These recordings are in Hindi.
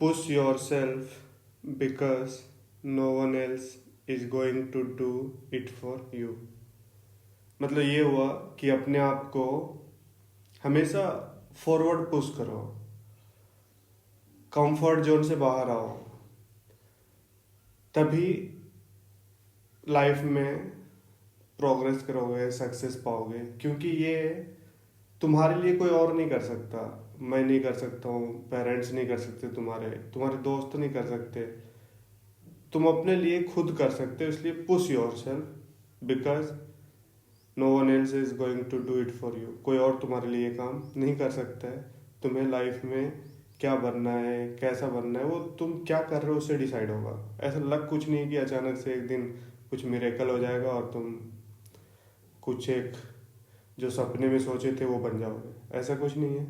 push yourself because no one else is going to do it for you। मतलब ये हुआ कि अपने आप को हमेशा फॉरवर्ड पुश करो, कंफर्ट जोन से बाहर आओ, तभी लाइफ में प्रोग्रेस करोगे, सक्सेस पाओगे। क्योंकि ये तुम्हारे लिए कोई और नहीं कर सकता, मैं नहीं कर सकता हूँ, पेरेंट्स नहीं कर सकते, तुम्हारे दोस्त नहीं कर सकते, तुम अपने लिए खुद कर सकते हो। इसलिए push yourself because no one else is going to do it for you. कोई और तुम्हारे लिए काम नहीं कर सकता है। तुम्हें लाइफ में क्या बनना है, कैसा बनना है, वो तुम क्या कर रहे हो उससे डिसाइड होगा। ऐसा लग कुछ नहीं कि अचानक से एक दिन कुछ मिरेकल हो जाएगा और तुम कुछ एक जो सपने में सोचे थे वो बन जाओगे। ऐसा कुछ नहीं है।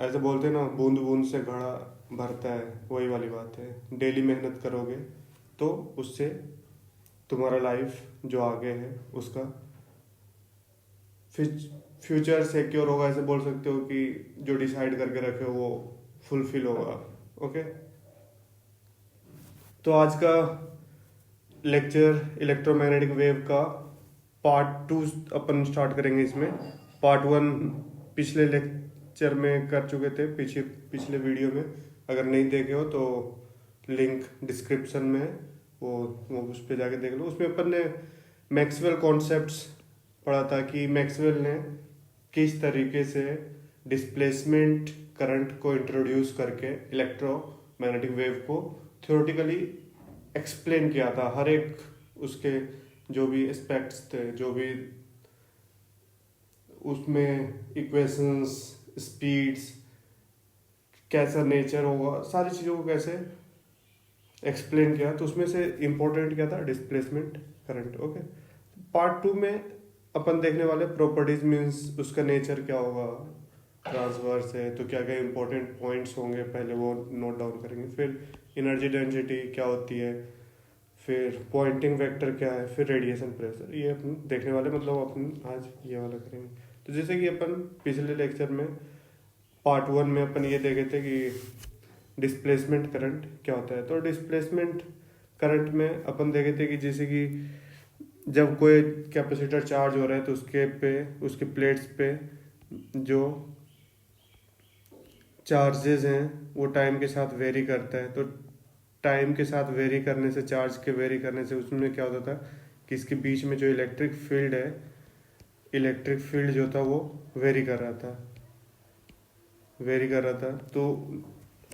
ऐसे बोलते हैं ना, बूंद बूंद से घड़ा भरता है, वही वाली बात है। डेली मेहनत करोगे तो उससे तुम्हारा लाइफ जो आगे है उसका फ्यूचर सिक्योर होगा। ऐसे बोल सकते हो कि जो डिसाइड करके रखे हो वो फुलफिल होगा। ओके, तो आज का लेक्चर इलेक्ट्रोमैग्नेटिक वेव का पार्ट 2 अपन स्टार्ट करेंगे। इसमें पार्ट 1 पिछले लेक्चर में कर चुके थे, पिछले वीडियो में। अगर नहीं देखे हो तो लिंक डिस्क्रिप्शन में वो उस पर जाके देख लो। उसमें अपन ने मैक्सवेल कॉन्सेप्ट्स पढ़ा था कि मैक्सवेल ने किस तरीके से डिस्प्लेसमेंट करंट को इंट्रोड्यूस करके इलेक्ट्रोमैग्नेटिक वेव को थ्योरेटिकली एक्सप्लेन किया था। हर एक उसके जो भी एस्पेक्ट्स थे, जो भी उसमें इक्वेशंस, स्पीड्स, कैसा नेचर होगा, सारी चीज़ों को कैसे एक्सप्लेन किया। तो उसमें से इम्पोर्टेंट क्या था, डिस्प्लेसमेंट करंट। ओके, पार्ट 2 में अपन देखने वाले प्रॉपर्टीज, मीन्स उसका नेचर क्या होगा, ट्रांसवर्स है तो क्या क्या इंपॉर्टेंट पॉइंट्स होंगे, पहले वो नोट डाउन करेंगे। फिर एनर्जी डेंसिटी क्या होती है, फिर पॉइंटिंग वेक्टर क्या है, फिर रेडिएशन प्रेशर, ये अपन देखने वाले। मतलब अपन आज ये वाला करेंगे। तो जैसे कि अपन पिछले लेक्चर में पार्ट 1 में अपन ये देखे थे कि डिस्प्लेसमेंट करंट क्या होता है। तो डिस्प्लेसमेंट करंट में अपन देखे थे कि जैसे कि जब कोई कैपेसिटर चार्ज हो रहा है तो उसके प्लेट्स पे जो चार्जेस हैं वो टाइम के साथ वेरी करता है। तो टाइम के साथ वेरी करने से, चार्ज के वेरी करने से उसमें क्या होता था कि इसके बीच में जो इलेक्ट्रिक फील्ड जो था वो वेरी कर रहा था। तो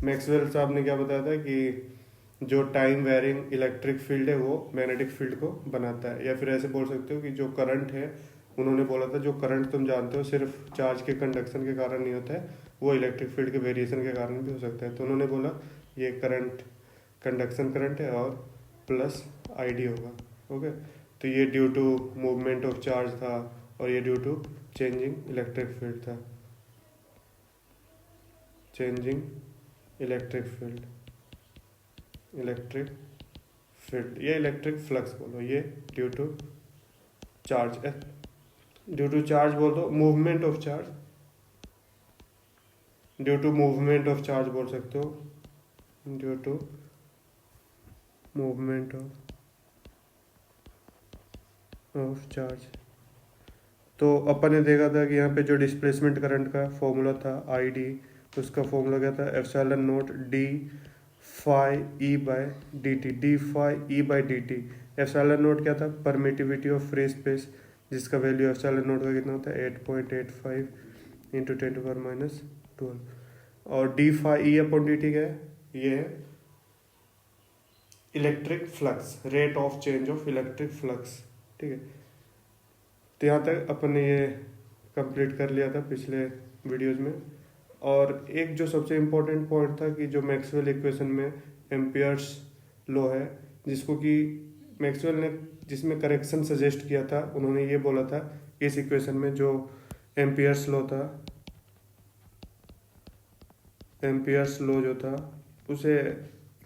मैक्सवेल साहब ने क्या बताया था कि जो टाइम वेरिंग इलेक्ट्रिक फील्ड है वो मैग्नेटिक फील्ड को बनाता है। या फिर ऐसे बोल सकते हो कि जो करंट है, उन्होंने बोला था जो करंट तुम जानते हो सिर्फ चार्ज के कंडक्शन के कारण नहीं होता है, वो इलेक्ट्रिक फील्ड के वेरिएशन के कारण भी हो सकता है। तो उन्होंने बोला ये करंट कंडक्शन करंट है और प्लस आईडी होगा। ओके, तो ये due to movement of charge था और ये due to changing electric field था। चेंजिंग इलेक्ट्रिक फील्ड, ये इलेक्ट्रिक फ्लक्स बोलो, ये ड्यू टू चार्ज बोल दो, movement of charge, due to movement of charge बोल सकते हो, due to movement of charge. तो अपन ने देखा था कि यहाँ पे जो डिस्प्लेसमेंट करंट का फॉर्मूला था आई डी, उसका फॉर्मूला क्या था, epsilon naught D phi E by D T. Epsilon naught क्या था, परमिटिविटी ऑफ फ्री स्पेस, जिसका वैल्यू एप्सिलॉन नॉट का कितना होता है 8.85 इंटू 10⁻12। और D phi E upon D T क्या है, ये है electric flux, rate of change of electric flux. ठीक है, तो यहाँ तक अपन ने ये कंप्लीट कर लिया था पिछले वीडियोज में। और एक जो सबसे इम्पोर्टेंट पॉइंट था कि जो मैक्सवेल इक्वेशन में एम्पियर्स लॉ है, जिसको कि मैक्सवेल ने जिसमें करेक्शन सजेस्ट किया था, उन्होंने ये बोला था इस इक्वेशन में जो एम्पियर्स लॉ जो था उसे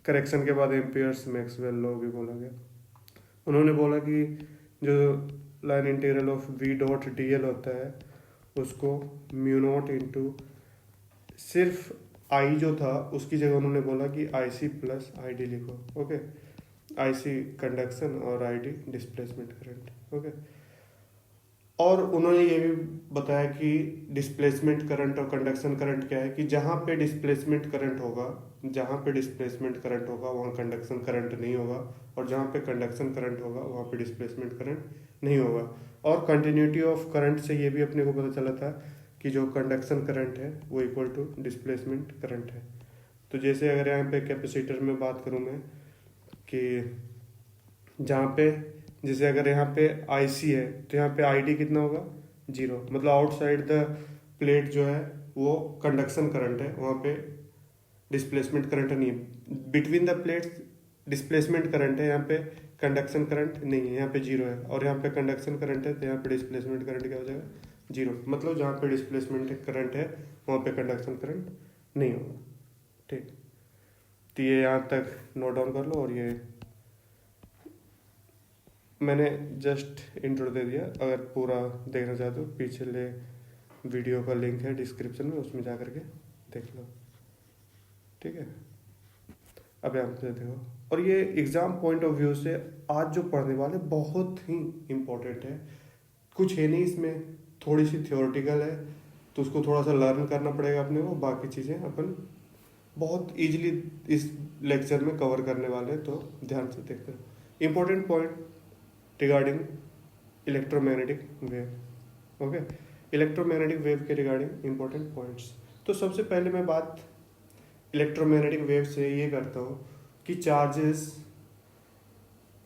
करेक्शन के बाद एम्पियर्स मैक्सवेल लॉ भी बोला गया। उन्होंने बोला कि जो line integral of V dot D L होता है उसको म्यू नॉट इंटू सिर्फ आई जो था उसकी जगह उन्होंने बोला कि IC प्लस ID लिखो। ओके, IC कंडक्शन और ID डिस्प्लेसमेंट करंट। ओके, और उन्होंने ये भी बताया कि डिस्प्लेसमेंट करंट और कंडक्शन करंट क्या है, कि जहाँ पे डिस्प्लेसमेंट करंट होगा, जहाँ पे डिस्प्लेसमेंट करंट होगा वहाँ कंडक्शन करंट नहीं होगा, और जहाँ पे कंडक्शन करंट होगा वहाँ पे डिस्प्लेसमेंट करंट नहीं होगा। और कंटिन्यूटी ऑफ करंट से ये भी अपने को पता चला था कि जो कंडक्शन करंट है वो इक्वल टू डिस्प्लेसमेंट करंट है। तो जैसे अगर यहाँ पे कैपेसिटर में बात करूँ मैं, कि जहाँ पे जैसे अगर यहाँ पे IC है तो यहाँ पे ID कितना होगा, 0, मतलब आउटसाइड द प्लेट जो है वो कंडक्शन करंट है, वहाँ पे डिस्प्लेसमेंट करंट नहीं है। Between the plates displacement current है, यहाँ पे कंडक्शन करंट नहीं है, यहाँ पे 0 है। और यहाँ पे कंडक्शन करंट है तो यहाँ पे डिस्प्लेसमेंट करंट क्या हो जाएगा, 0, मतलब जहाँ पे डिस्प्लेसमेंट करंट है वहाँ पे कंडक्शन करंट नहीं होगा। ठीक, तो ये यहाँ तक नोट डाउन कर लो। और ये मैंने जस्ट इंट्रो दे दिया, अगर पूरा देखना चाहते हो पिछले वीडियो का लिंक है डिस्क्रिप्शन में, उसमें जा करके देख लो। ठीक है, अब यहाँ पे देखो, और ये एग्ज़ाम पॉइंट ऑफ व्यू से आज जो पढ़ने वाले बहुत ही इम्पोर्टेंट है। कुछ है नहीं इसमें, थोड़ी सी थियोरेटिकल है तो उसको थोड़ा सा लर्न करना पड़ेगा अपने को, बाकी चीज़ें अपन बहुत इजीली इस लेक्चर में कवर करने वाले हैं, तो ध्यान से देखते हैं। Important point regarding electromagnetic wave. Okay, electromagnetic wave के रिगार्डिंग इंपॉर्टेंट पॉइंट्स। तो सबसे पहले मैं बात इलेक्ट्रोमैग्नेटिक वेव से ये करता हूँ कि चार्जेस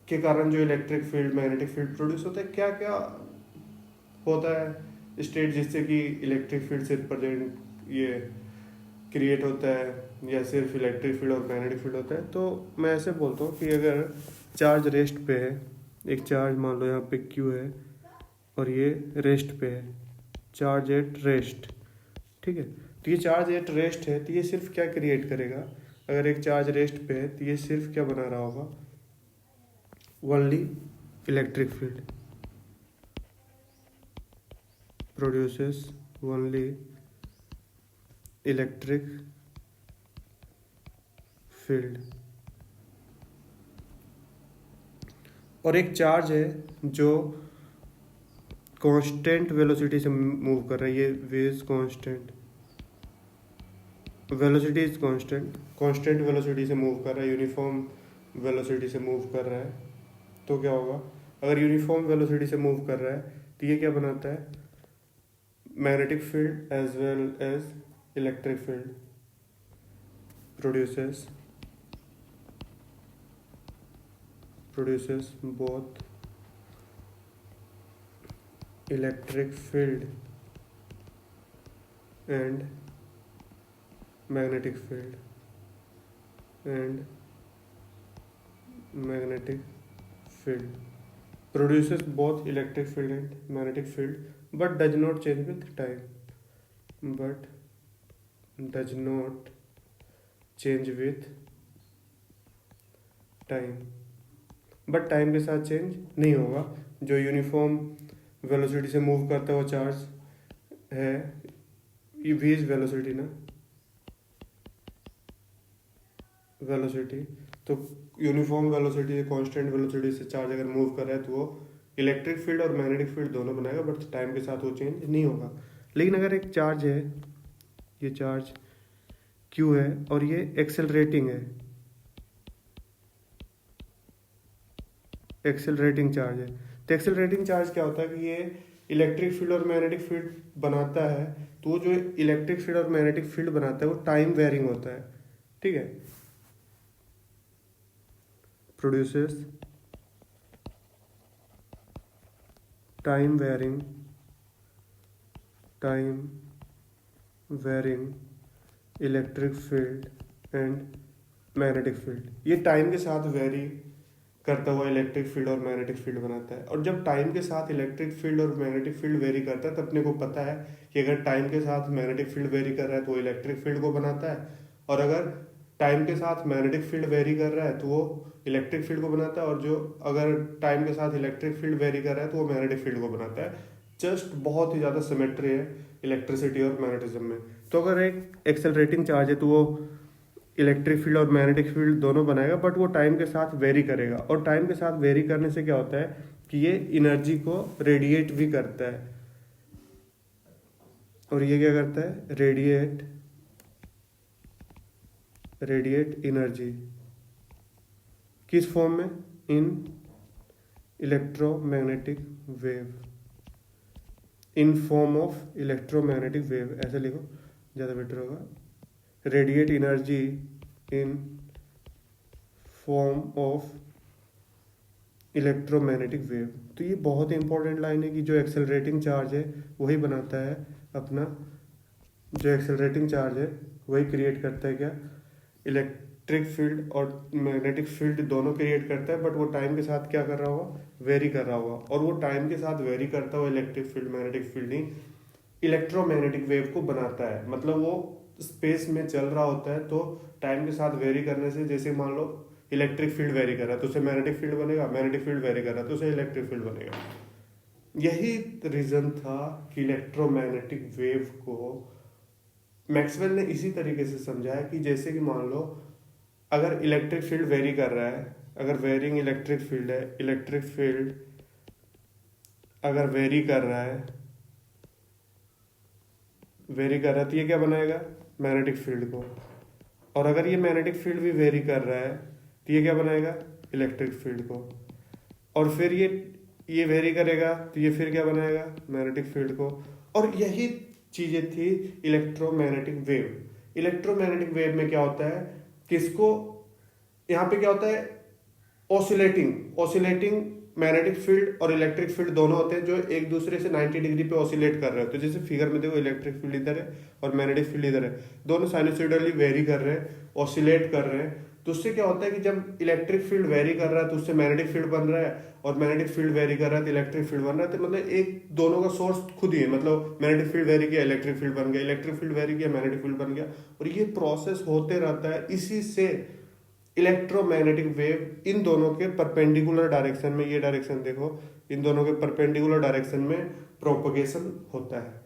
के कारण जो electric field, magnetic field produce होता है, क्या क्या होता है स्टेट जिससे कि इलेक्ट्रिक फील्ड से रिप्रेजेंट ये क्रिएट होता है, या सिर्फ इलेक्ट्रिक फील्ड और मैग्नेटिक फील्ड होता है। तो मैं ऐसे बोलता हूँ कि अगर चार्ज रेस्ट पे है, एक चार्ज मान लो यहाँ पे Q है और ये रेस्ट पे है, चार्ज एट रेस्ट। ठीक है, तो ये चार्ज एट रेस्ट है तो ये सिर्फ क्या क्रिएट करेगा, अगर एक चार्ज रेस्ट पे है तो ये सिर्फ क्या बना रहा होगा, only electric field produces, only electric field. और एक चार्ज है जो कांस्टेंट वेलोसिटी से मूव कर रहा है, ये wave constant velocity is constant velocity से मूव कर रहा है, यूनिफॉर्म वेलोसिटी से मूव कर रहा है। तो क्या होगा, अगर यूनिफॉर्म वेलोसिटी से मूव कर रहा है तो ये क्या बनाता है, magnetic field as well as electric field produces both electric field and magnetic field produces both electric field and magnetic field, but does not change with time, but time के साथ चेंज नहीं होगा। जो यूनिफॉर्म वेलोसिटी से मूव करता है वो चार्ज है, ये v इज वेलोसिटी ना, वेलोसिटी, तो यूनिफॉर्म वेलोसिटी से कांस्टेंट वेलोसिटी से चार्ज अगर मूव कर रहा है तो वो इलेक्ट्रिक फील्ड और मैग्नेटिक फील्ड दोनों बनाएगा, बट टाइम के साथ वो चेंज नहीं होगा। लेकिन अगर एक चार्ज है, ये चार्ज Q है और ये एक्सेलरेटिंग है, एक्सेलरेटिंग चार्ज है, तो एक्सेलरेटिंग चार्ज क्या होता है कि ये इलेक्ट्रिक फील्ड और मैग्नेटिक फील्ड बनाता है। तो वो जो इलेक्ट्रिक फील्ड और मैग्नेटिक फील्ड बनाता है वो टाइम वेरिंग होता है। ठीक है, produces time varying electric field and magnetic field. ये टाइम के साथ वेरी करता हुआ इलेक्ट्रिक फील्ड और मैग्नेटिक फील्ड बनाता है। और जब टाइम के साथ इलेक्ट्रिक फील्ड और मैग्नेटिक फील्ड वेरी करता है तो अपने को पता है कि अगर टाइम के साथ मैग्नेटिक फील्ड वेरी कर रहा है तो वो इलेक्ट्रिक फील्ड को बनाता है, और अगर टाइम के साथ मैग्नेटिक फील्ड वेरी कर रहा है तो वो इलेक्ट्रिक फील्ड को बनाता है, और जो अगर टाइम के साथ इलेक्ट्रिक फील्ड वेरी कर रहा है तो वो मैग्नेटिक फील्ड को बनाता है। जस्ट बहुत ही ज़्यादा सिमेट्री है इलेक्ट्रिसिटी और मैग्नेटिज्म में। तो तो अगर एक एक्सेलरेटिंग चार्ज है तो वो इलेक्ट्रिक फील्ड और मैग्नेटिक फील्ड दोनों बनाएगा, बट वो टाइम के साथ वेरी करेगा। और टाइम के साथ वेरी करने से क्या होता है कि ये एनर्जी को रेडिएट भी करता है। और ये क्या करता है, रेडिएट एनर्जी किस फॉर्म में, in electromagnetic wave, in form of electromagnetic wave, ऐसे लिखो ज़्यादा बेटर होगा। Radiate energy in form of electromagnetic wave. तो ये बहुत ही इंपॉर्टेंट लाइन है कि जो एक्सेलरेटिंग चार्ज है वही बनाता है अपना, जो एक्सेलरेटिंग चार्ज है वही क्रिएट करता है क्या, इलेक्ट्रिक फील्ड और मैग्नेटिक फील्ड दोनों क्रिएट करता है। बट वो टाइम के साथ क्या कर रहा होगा, वेरी कर रहा होगा। और वो टाइम के साथ वेरी करता हुआ इलेक्ट्रिक फील्ड मैग्नेटिक फील्ड ही इलेक्ट्रोमैग्नेटिक वेव को बनाता है। मतलब वो स्पेस में चल रहा होता है, तो टाइम के साथ वेरी करने से, जैसे मान लो इलेक्ट्रिक फील्ड वेरी कर रहा है तो उसे मैग्नेटिक फील्ड बनेगा, मैग्नेटिक फील्ड वेरी कर रहा है तो उसे इलेक्ट्रिक फील्ड बनेगा। यही रीजन था कि इलेक्ट्रोमैग्नेटिक वेव को मैक्सवेल ने इसी तरीके से समझाया कि जैसे कि मान लो अगर इलेक्ट्रिक फील्ड वेरी कर रहा है, अगर वेरिंग इलेक्ट्रिक फील्ड है, इलेक्ट्रिक फील्ड अगर वेरी कर रहा है तो ये क्या बनाएगा, मैग्नेटिक फील्ड को। और अगर ये मैग्नेटिक फील्ड भी वेरी कर रहा है तो ये क्या बनाएगा, इलेक्ट्रिक फील्ड को। और फिर ये वेरी करेगा तो ये फिर क्या बनाएगा, मैग्नेटिक फील्ड को। और यही चीजें थी इलेक्ट्रोमैग्नेटिक वेव। इलेक्ट्रोमैग्नेटिक वेव में क्या होता है कि इसको यहाँ पे क्या होता है, ऑसिलेटिंग मैग्नेटिक फील्ड और इलेक्ट्रिक फील्ड दोनों होते हैं जो एक दूसरे से 90 डिग्री पे ऑसिलेट कर रहे होते हैं। जैसे फिगर में देखो, इलेक्ट्रिक फील्ड इधर है और मैग्नेटिक फील्ड इधर है, दोनों साइनसॉइडली वेरी कर रहे हैं, ऑसिलेट कर रहे हैं। तो उससे क्या होता है कि जब इलेक्ट्रिक फील्ड वेरी कर रहा है तो उससे मैग्नेटिक फील्ड बन रहा है, और मैग्नेटिक फील्ड वेरी कर रहा है तो इलेक्ट्रिक फील्ड बन रहा है। तो मतलब एक दोनों का सोर्स खुद ही है, मतलब मैग्नेटिक फील्ड वेरी किया, इलेक्ट्रिक फील्ड बन गया, इलेक्ट्रिक फील्ड वेरी किया, मैग्नेटिक फील्ड बन गया। और ये प्रोसेस होते रहता है। इसी से इलेक्ट्रोमैग्नेटिक वेव इन दोनों के परपेंडिकुलर डायरेक्शन में, ये डायरेक्शन देखो, इन दोनों के परपेंडिकुलर डायरेक्शन में प्रोपगेशन होता है।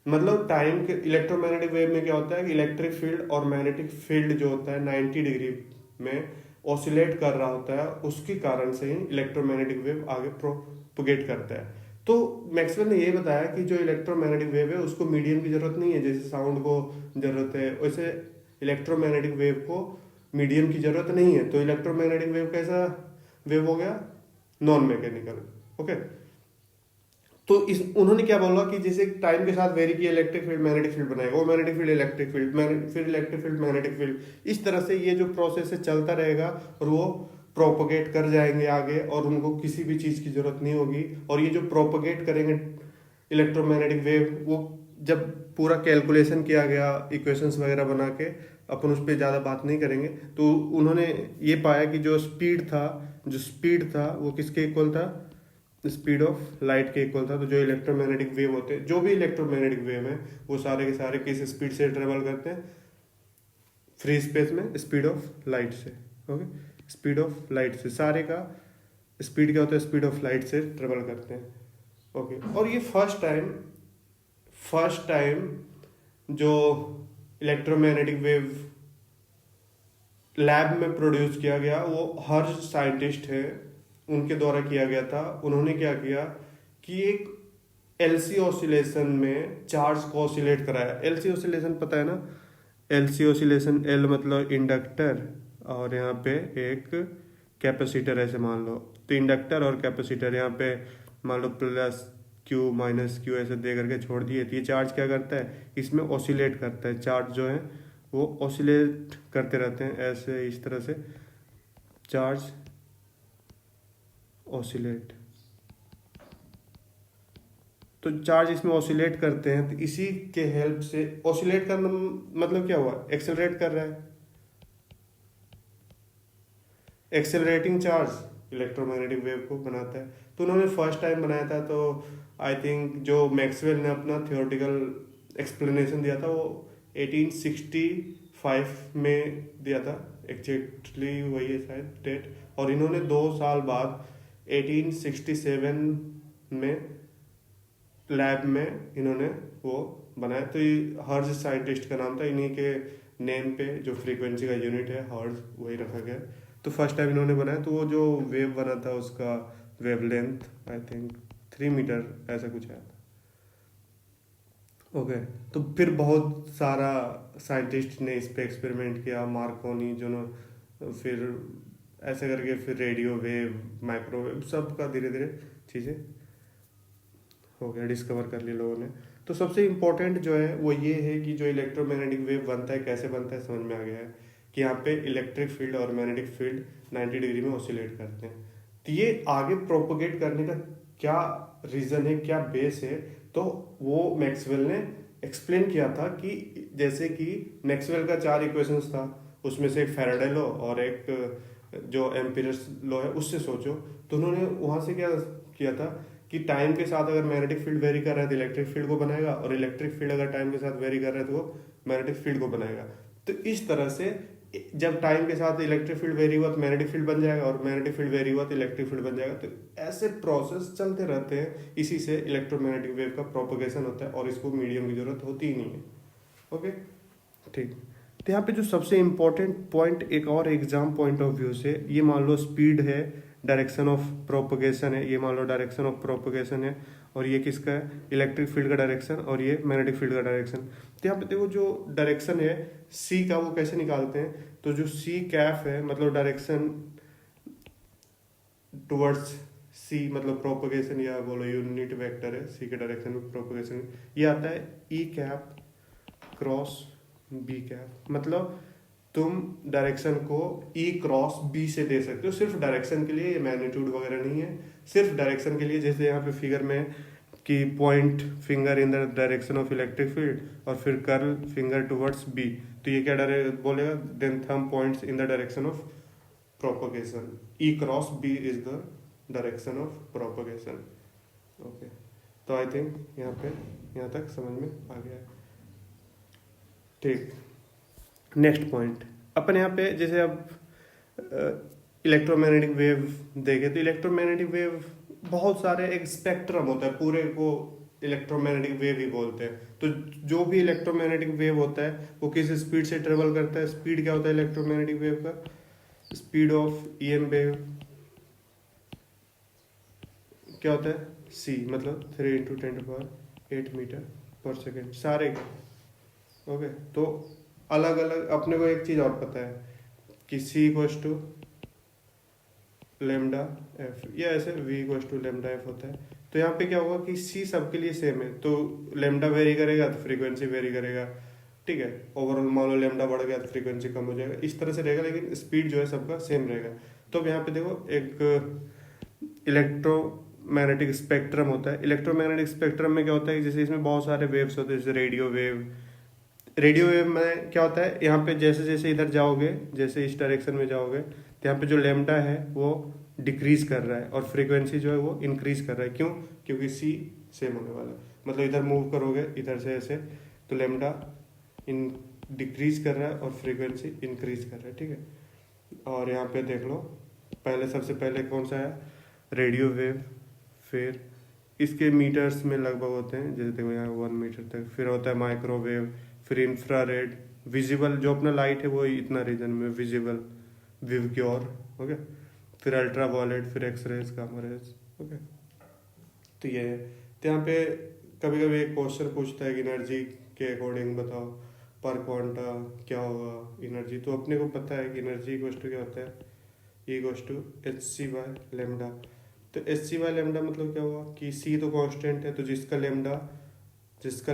मतलब टाइम के इलेक्ट्रोमैग्नेटिक वेव में क्या होता है कि इलेक्ट्रिक फील्ड और मैग्नेटिक फील्ड जो होता है 90 डिग्री में ऑसिलेट कर रहा होता है, उसके कारण से ही इलेक्ट्रोमैग्नेटिक वेव आगे प्रोपगेट करता है। तो मैक्सवेल ने ये बताया कि जो इलेक्ट्रोमैग्नेटिक वेव है उसको मीडियम की जरूरत नहीं है, जैसे साउंड को जरूरत है वैसे इलेक्ट्रोमैग्नेटिक वेव को मीडियम की जरूरत नहीं है। तो इलेक्ट्रोमैग्नेटिक वेव कैसा वेव हो गया, नॉन मैकेनिकल। ओके, तो इस उन्होंने क्या बोला कि जैसे टाइम के साथ वेरी किया, इलेक्ट्रिक फील्ड मैग्नेटिक फील्ड बनाएगा, वो मैग्नेटिक फील्ड इलेक्ट्रिक फील्ड, फिर इलेक्ट्रिक फील्ड मैग्नेटिक फील्ड, इस तरह से ये जो प्रोसेस है चलता रहेगा और वो प्रोपगेट कर जाएंगे आगे, और उनको किसी भी चीज की जरूरत नहीं होगी। और ये जो प्रोपगेट करेंगे इलेक्ट्रोमैग्नेटिक वेव, वो जब पूरा कैलकुलेशन किया गया इक्वेशंस वगैरह बना के, अपन उस पर ज़्यादा बात नहीं करेंगे, तो उन्होंने ये पाया कि जो स्पीड था वो किसके इक्वल था, स्पीड ऑफ लाइट के इक्वल था। तो जो इलेक्ट्रोमैग्नेटिक वेव होते हैं, जो भी इलेक्ट्रोमैग्नेटिक वेव है, वो सारे के सारे किस स्पीड से ट्रेवल करते हैं, फ्री स्पेस में स्पीड ऑफ लाइट से। ओके, स्पीड ऑफ लाइट से, सारे का स्पीड क्या होता है, स्पीड ऑफ लाइट से ट्रेवल करते हैं। ओके, और ये फर्स्ट टाइम जो इलेक्ट्रोमैग्नेटिक वेव लैब में प्रोड्यूस किया गया, वो हर्ष साइंटिस्ट है उनके द्वारा किया गया था। उन्होंने क्या किया कि एक एलसी ऑसिलेशन में चार्ज को ऑसिलेट कराया। एलसी ऑसिलेशन पता है ना, एलसी ऑसिलेशन, एल मतलब इंडक्टर और यहाँ पे एक कैपेसिटर ऐसे मान लो। तो इंडक्टर और कैपेसिटर यहाँ पे मान लो प्लस क्यू माइनस क्यू ऐसे दे करके छोड़ दिए, तो ये चार्ज क्या करता है, इसमें ऑसिलेट करता है। चार्ज जो है वो ऑसिलेट करते रहते हैं ऐसे, इस तरह से चार्ज ऑसिलेट। तो चार्ज इसमें ऑसिलेट करते हैं, तो इसी के हेल्प से ऑसिलेट करना मतलब क्या हुआ, एक्सेलरेट कर रहा है। एक्सेलरेटिंग चार्ज इलेक्ट्रोमैग्नेटिक वेव को बनाता है। तो उन्होंने फर्स्ट टाइम बनाया था। तो आई थिंक जो मैक्सवेल ने अपना थियोरेटिकल एक्सप्लेनेशन दिया था वो 1865 में दिया था, एग्जैक्टली वही है शायद डेट। और इन्होंने 2 साल बाद 1867 में लैब में इन्होंने वो बनाया। तो ये हर्ज साइंटिस्ट का नाम था, इन्हीं के नेम पे जो फ्रीक्वेंसी का यूनिट है हर्ज वही रखा गया। तो फर्स्ट टाइम इन्होंने बनाया, तो वो जो वेव बना था उसका वेवलेंथ आई थिंक 3 मीटर ऐसा कुछ है। ओके, तो फिर बहुत सारा साइंटिस्ट ने इस पे एक्सपेरिमेंट किया, मार्कोनी जो फिर ऐसे करके फिर रेडियो वेव, माइक्रोवेव, सब का धीरे धीरे चीज़ें हो गया, डिस्कवर कर ली लोगों ने। तो सबसे इम्पोर्टेंट जो है वो ये है कि जो इलेक्ट्रोमैग्नेटिक वेव बनता है, कैसे बनता है, समझ में आ गया है कि यहाँ पे इलेक्ट्रिक फील्ड और मैग्नेटिक फील्ड 90 डिग्री में ऑसिलेट करते हैं। तो ये आगे प्रोपोगेट करने का क्या रीज़न है, क्या बेस है, तो वो मैक्सवेल ने एक्सप्लेन किया था कि जैसे कि मैक्सवेल का 4 इक्वेशंस था, उसमें से एक फैराडे लॉ और एक जो एम्पीयर्स लॉ है उससे सोचो। तो उन्होंने वहाँ से क्या किया था कि टाइम के साथ अगर मैग्नेटिक फील्ड वेरी कर रहा है तो इलेक्ट्रिक फील्ड को बनाएगा, और इलेक्ट्रिक फील्ड अगर टाइम के साथ वेरी कर रहा है तो वो मैग्नेटिक फील्ड को बनाएगा। तो इस तरह से जब टाइम के साथ इलेक्ट्रिक फील्ड वेरी हुआ तो मैग्नेटिक फील्ड बन जाएगा, और मैग्नेटिक फील्ड वेरी हुआ तो इलेक्ट्रिक फील्ड बन जाएगा। तो ऐसे प्रोसेस चलते रहते हैं, इसी से इलेक्ट्रोमैग्नेटिक वेव का प्रोपगेशन होता है, और इसको मीडियम की जरूरत होती ही नहीं है। ओके, ठीक। तो यहाँ पे जो सबसे इम्पोर्टेंट पॉइंट एक और एग्जाम पॉइंट ऑफ व्यू से, ये मान लो स्पीड है, डायरेक्शन ऑफ प्रोपगेशन है, ये मान लो डायरेक्शन ऑफ प्रोपगेशन है, और ये किसका है, इलेक्ट्रिक फील्ड का डायरेक्शन, और ये मैग्नेटिक फील्ड का डायरेक्शन। तो यहाँ पे देखो जो डायरेक्शन है सी का, वो कैसे निकालते हैं, तो जो सी कैफ है मतलब डायरेक्शन टुवर्ड्स सी, मतलब प्रोपगेशन, या बोलो यूनिट वेक्टर है सी के डायरेक्शन में प्रोपगेशन, ये आता है ई कैप क्रॉस बी कैप। मतलब तुम डायरेक्शन को ई क्रॉस बी से दे सकते हो, सिर्फ डायरेक्शन के लिए, ये मैग्नीट्यूड वगैरह नहीं है, सिर्फ डायरेक्शन के लिए। जैसे यहाँ पे फिगर में कि point finger in the direction of electric field और फिर कर्ल फिंगर टुवर्ड्स बी, तो ये क्या बोलेगा, then thumb points in the direction of propagation, E cross B is the direction of propagation. Okay, तो आई थिंक यहाँ पे यहाँ तक समझ में आ गया है। ठीक, नेक्स्ट पॉइंट अपन यहाँ पे जैसे अब इलेक्ट्रोमैग्नेटिक वेव देखें, तो इलेक्ट्रोमैग्नेटिक वेव बहुत सारे, एक स्पेक्ट्रम होता है, पूरे को इलेक्ट्रोमैग्नेटिक वेव ही बोलते हैं। तो जो भी इलेक्ट्रोमैग्नेटिक वेव होता है वो किस स्पीड से ट्रेवल करता है, स्पीड क्या होता है इलेक्ट्रोमैग्नेटिक वेव का, स्पीड ऑफ ईएम वेव क्या होता है, सी, मतलब 3 × 10⁸ मीटर पर सेकेंड सारे का। ओके, तो अलग अलग अपने को एक चीज और पता है कि C equals to lambda F, या ऐसे V equals to lambda F होता है। तो यहाँ पे क्या होगा कि C सबके लिए सेम है, तो लेमडा वेरी करेगा तो फ्रीक्वेंसी वेरी करेगा, ठीक है। ओवरऑल मान लो लेमडा बढ़ गया तो फ्रीक्वेंसी कम हो जाएगा, इस तरह से रहेगा, लेकिन स्पीड जो है सबका सेम रहेगा। तो अब यहाँ पे देखो एक इलेक्ट्रोमैग्नेटिक स्पेक्ट्रम होता है। इलेक्ट्रोमैग्नेटिक स्पेक्ट्रम में क्या होता है, जैसे इसमें बहुत सारे वेव्स होते हैं, जैसे रेडियो वेव। रेडियो वेव में क्या होता है, यहाँ पे जैसे जैसे इधर जाओगे, जैसे इस डायरेक्शन में जाओगे, तो यहाँ पे जो लेमडा है वो डिक्रीज कर रहा है और फ्रीक्वेंसी जो है वो इंक्रीज कर रहा है। क्यों, क्योंकि सी सेम होने वाला है। मतलब इधर मूव करोगे इधर से ऐसे, तो लेमडा इन डिक्रीज कर रहा है और फ्रीक्वेंसी इंक्रीज कर रहा है, ठीक है। और यहाँ पे देख लो, पहले सबसे पहले कौन सा है, रेडियो वेव, फिर इसके मीटर्स में लगभग होते हैं, जैसे देखो यहाँ 1 मीटर तक, फिर होता है माइक्रोवेव, फिर इंफ्रारेड, विजिबल जो अपना लाइट है वो इतना रीजन में विजिबल, विवक्योर, ओके, फिर अल्ट्रा वायलेट, फिर एक्सरेज, गामा रेज, ओके। तो ये है। तो यहाँ पे कभी कभी एक क्वेश्चन पूछता है कि एनर्जी के अकॉर्डिंग बताओ पर क्वांटा क्या होगा एनर्जी। तो अपने को पता है कि एनर्जी इक्वल टू क्या होता है, ई इक्वल टू hc/λ। तो hc/λ मतलब क्या हुआ कि c तो कांस्टेंट है, तो जिसका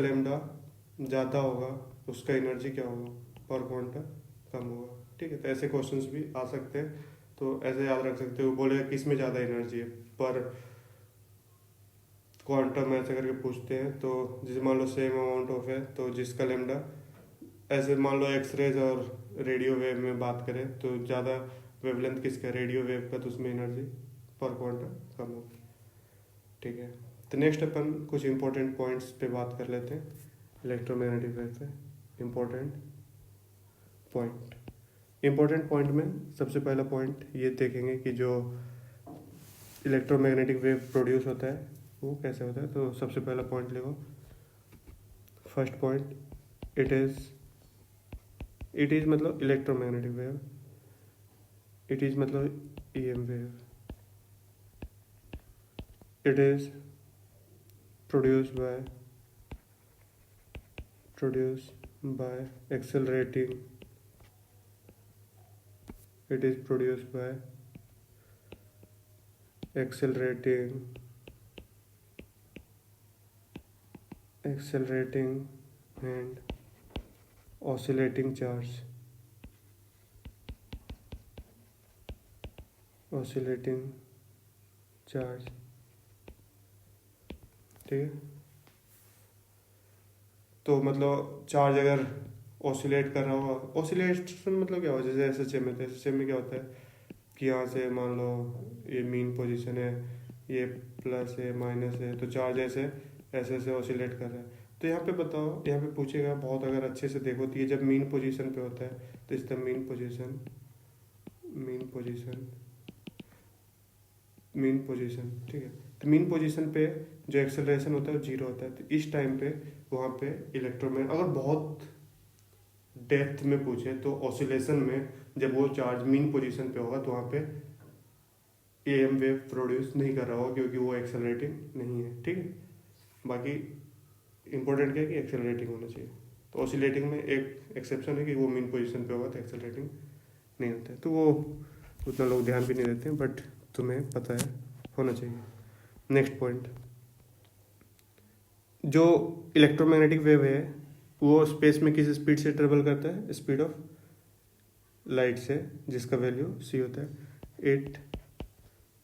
लेमडा ज़्यादा होगा उसका एनर्जी क्या होगा, पर क्वांटा कम होगा, ठीक है। तो ऐसे क्वेश्चंस भी आ सकते हैं, तो ऐसे याद रख सकते हो। बोलेगा किस में ज़्यादा एनर्जी है, पर क्वांटम ऐसे करके पूछते हैं। तो जैसे मान लो सेम अमाउंट ऑफ है, तो जिसका लेमडा, ऐसे मान लो एक्सरेज और रेडियो वेव में बात करें तो ज़्यादा वेवलेंथ किसका, रेडियो वेव का, तो उसमें एनर्जी पर क्वांटम कम होगी, ठीक है। तो नेक्स्ट अपन कुछ इंपॉर्टेंट पॉइंट्स पे बात कर लेते हैं इलेक्ट्रोमैग्नेटिक वेव पे। इम्पोर्टेंट पॉइंट में सबसे पहला पॉइंट ये देखेंगे कि जो इलेक्ट्रोमैग्नेटिक वेव प्रोड्यूस होता है वो कैसे होता है। तो सबसे पहला पॉइंट लिखो, फर्स्ट पॉइंट, इट इज़ मतलब इलेक्ट्रोमैग्नेटिक वेव, इट इज़ मतलब EM wave, it is produced by accelerating, it is produced by accelerating and oscillating charge, ठीक है। तो मतलब चार्ज अगर ऑसिलेट कर रहा होगा, ऑसिलेशन मतलब क्या होगा, जैसे SHM है तो SHM में क्या होता है कि यहाँ से मान लो ये मीन पोजीशन है, ये प्लस है माइनस है, तो चार्ज ऐसे ऐसे ऑसिलेट कर रहा है। तो यहाँ पे बताओ, यहाँ पे पूछेगा बहुत, अगर अच्छे से देखो तो ये जब मीन पोजीशन पे होता है तो इसका मीन पोजीशन, ठीक है। तो मीन पोजीशन पे जो एक्सेलरेशन होता है वो 0 होता है, तो इस टाइम पे वहाँ पे इलेक्ट्रोमैग्नेट, अगर बहुत डेप्थ में पूछे तो ऑसिलेशन में जब वो चार्ज मीन पोजीशन पे होगा तो वहाँ पे AM वेव प्रोड्यूस नहीं कर रहा होगा, क्योंकि वो एक्सेलरेटिंग नहीं है, ठीक है। बाकी इंपॉर्टेंट क्या है कि एक्सेलरेटिंग होना चाहिए। तो ऑसिलेटिंग में एक एक्सेप्शन है कि वो मीन पोजीशन पे होगा तो एक्सेलरेटिंग नहीं होता है, तो वो उतना लोग ध्यान भी नहीं देते हैं, बट तुम्हें पता है होना चाहिए। नेक्स्ट पॉइंट, जो इलेक्ट्रोमैग्नेटिक वेव है वो स्पेस में किस स्पीड से ट्रेवल करता है, स्पीड ऑफ लाइट से, जिसका वैल्यू c होता है। It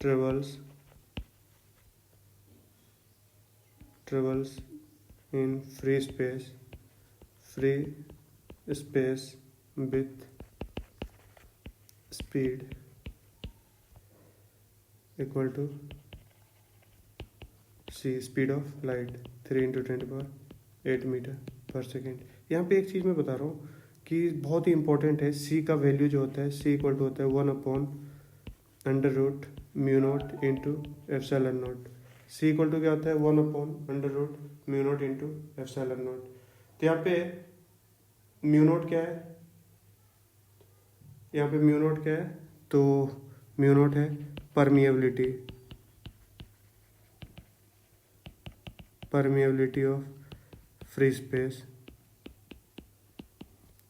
travels in free space with speed equal to c, speed of light 3 × 10⁸ metre per second. यहाँ पे एक चीज़ मैं बता रहा हूँ कि बहुत ही इंपॉर्टेंट है, c का वैल्यू जो होता है, c इक्वल टू होता है 1/√μ0 into epsilon not. c equal to क्या होता है, 1/√μ0 इंटू एप्सिलॉन नॉट। तो यहाँ पे μ0 क्या है, यहाँ पे μ0 क्या है, तो μ0 है परमिएबिलिटी ऑफ फ्री स्पेस,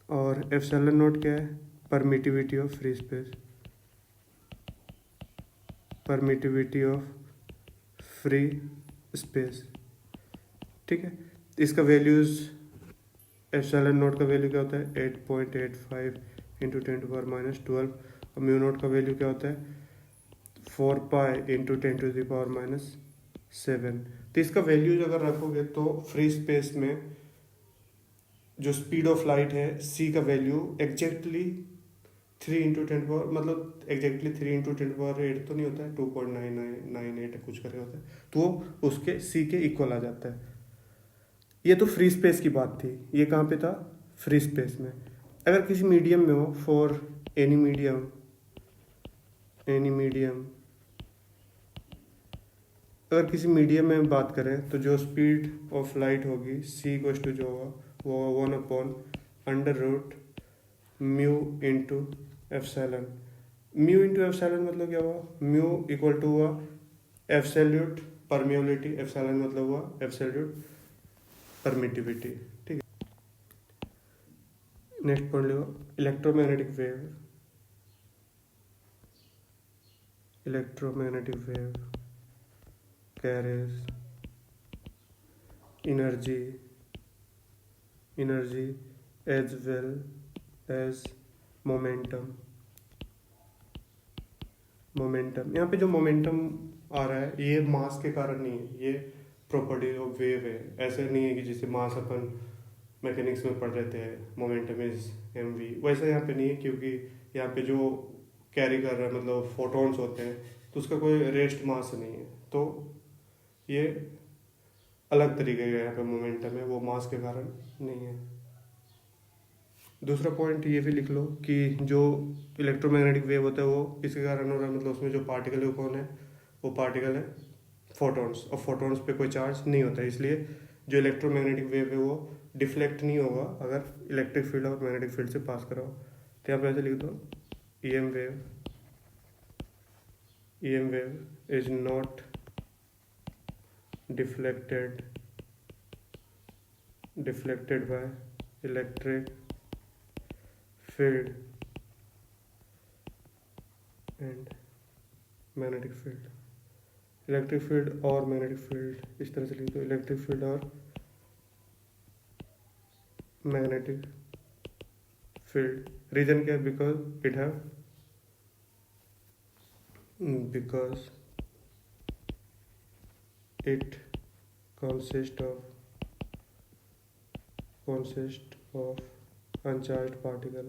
और एप्सिलॉन नॉट क्या है, परमिटिविटी ऑफ फ्री स्पेस, ठीक है। इसका वैल्यूज, एप्सिलॉन नॉट का वैल्यू क्या होता है 8.85 × 10⁻12, और μ0 का वैल्यू क्या होता है 4π × 10⁻7। तो इसका वैल्यूज अगर रखोगे तो फ्री स्पेस में जो स्पीड ऑफ लाइट है c का वैल्यू एग्जैक्टली 3 × 10 मतलब एग्जैक्टली 3 × 10⁸ तो नहीं होता है, 2.9998 कुछ करके होता है, तो वो उसके c के इक्वल आ जाता है। ये तो फ्री स्पेस की बात थी, ये कहाँ पे था, फ्री स्पेस में। अगर किसी मीडियम में हो, फॉर एनी मीडियम अगर किसी मीडियम में बात करें तो जो स्पीड ऑफ लाइट होगी c इक्वल टू जो होगा वो 1/√μ into epsilon. Mu into epsilon मतलब क्या हुआ, म्यू इक्वल टू हुआ एब्सोल्यूट परमिएबिलिटी, एप्सिलॉन मतलब हुआ एब्सोल्यूट परमिटिविटी, ठीक है। नेक्स्ट पढ़ लो, electromagnetic wave carries energy as well as momentum। यहाँ पे जो मोमेंटम आ रहा है ये मास के कारण नहीं है, ये प्रॉपर्टी ऑफ वेव है। ऐसे नहीं है कि जैसे मास अपन मैकेनिक्स में पढ़ रहे थे मोमेंटम इज mv, वैसा यहाँ पे नहीं है, क्योंकि यहाँ पे जो कैरी कर रहा है मतलब फोटॉन्स होते हैं तो उसका कोई रेस्ट मास नहीं है, तो ये अलग तरीके का यहाँ पे मोमेंटम है, वो मास के कारण नहीं है। दूसरा पॉइंट ये भी लिख लो कि जो इलेक्ट्रोमैग्नेटिक वेव होता है वो किसके कारण हो रहा है, मतलब उसमें जो पार्टिकल है कौन है, वो पार्टिकल है फोटॉन्स, और फोटॉन्स पे कोई चार्ज नहीं होता है, इसलिए जो इलेक्ट्रोमैग्नेटिक वेव है वो डिफ्लेक्ट नहीं होगा अगर इलेक्ट्रिक फील्ड और मैग्नेटिक फील्ड से पास कराओ। तो यहाँ पे ऐसे लिख दो, EM wave is not deflected by electric field and magnetic field। Electric field और मैग्नेटिक फील्ड इस तरह से लिख दो, इलेक्ट्रिक फील्ड और मैग्नेटिक फील्ड। रीजन क्या है? Because it have because it consists of uncharged particle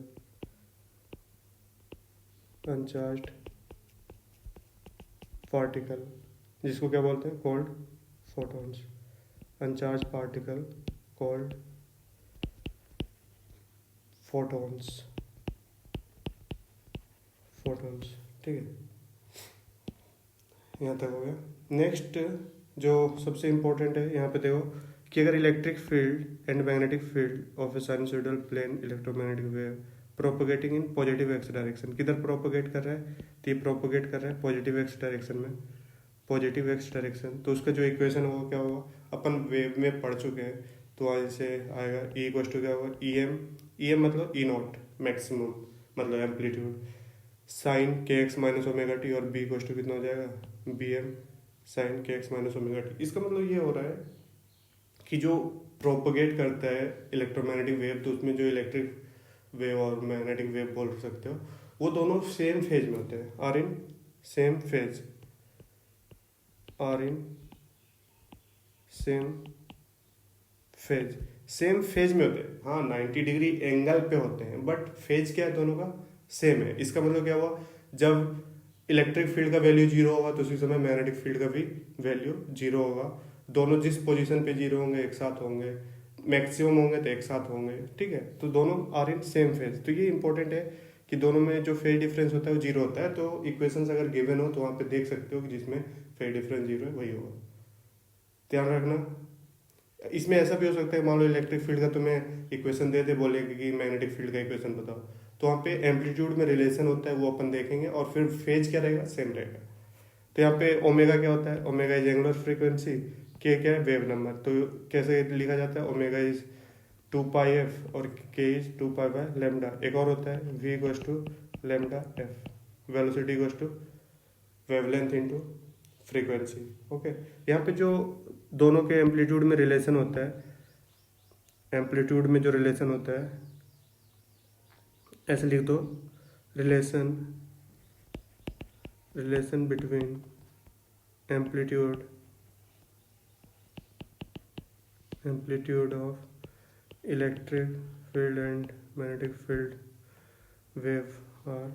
जिसको क्या बोलते हैं? Called photons। अनचार्ज particle called photons। ठीक है, यहाँ तक हो गया। नेक्स्ट जो सबसे इम्पोर्टेंट है यहाँ पे देखो कि अगर electric field and magnetic field of a sinusoidal plane electromagnetic wave propagating in positive X direction, किधर प्रोपोगेट कर रहा है? तो ये प्रोपोगेट कर रहा है पॉजिटिव एक्स डायरेक्शन में, पॉजिटिव एक्स डायरेक्शन। तो उसका जो इक्वेशन होगा क्या होगा? अपन वेव में पढ़ चुके हैं, तो वहाँ से आएगा ई इक्वल टू क्या होगा? EM मतलब ई नॉट मैक्सिमम मतलब एम्पलीट्यूड साइन के एक्स माइनस ओमेगा टी, और बी इक्वल टू कितना हो जाएगा? BM साइन के एक्स माइनस ओमेगा टी। इसका मतलब ये हो रहा है कि जो प्रोपोगेट करता है इलेक्ट्रोमैग्नेटिक वेव, तो उसमें जो इलेक्ट्रिक वेव और मैग्नेटिक वेव बोल सकते हो, वो दोनों सेम फेज में होते हैं, आर इन सेम फेज में होते हैं। हाँ 90 डिग्री एंगल पे होते हैं, बट फेज क्या है? दोनों का सेम है। इसका मतलब क्या हुआ? जब इलेक्ट्रिक फील्ड का वैल्यू 0 होगा तो उसी समय मैग्नेटिक फील्ड का भी वैल्यू 0 होगा। दोनों जिस पोजीशन पे 0 होंगे एक साथ होंगे, मैक्सिमम होंगे तो एक साथ होंगे। ठीक है, तो दोनों आर इन सेम फेज। तो ये इंपॉर्टेंट है कि दोनों में जो फेज डिफरेंस होता है वो 0 होता है। तो इक्वेशंस अगर गिवन हो तो वहाँ पे देख सकते हो कि जिसमें फेज डिफरेंस 0 है वही होगा, ध्यान रखना। इसमें ऐसा भी हो सकता है, मान लो इलेक्ट्रिक फील्ड का तुम्हें इक्वेशन दे दे, बोले कि मैग्नेटिक फील्ड का इक्वेशन बताओ, तो वहाँ पे एम्पलीट्यूड में रिलेशन होता है, वो अपन देखेंगे, और फिर फेज क्या रहेगा? सेम रहेगा। तो यहाँ पे ओमेगा क्या होता है? ओमेगा इज एंगुलर फ्रीक्वेंसी, के क्या है? Wave number. तो कैसे लिखा जाता है? ओमेगा इज 2πf और के इज 2π/λ। एक और होता है v equals to λf, velocity equals to wavelength into frequency. Okay, यहाँ पे जो दोनों के एम्पलीट्यूड में रिलेशन होता है, एम्पलीट्यूड में जो रिलेशन होता है ऐसे लिख दो, relation between amplitude of electric field and magnetic field wave are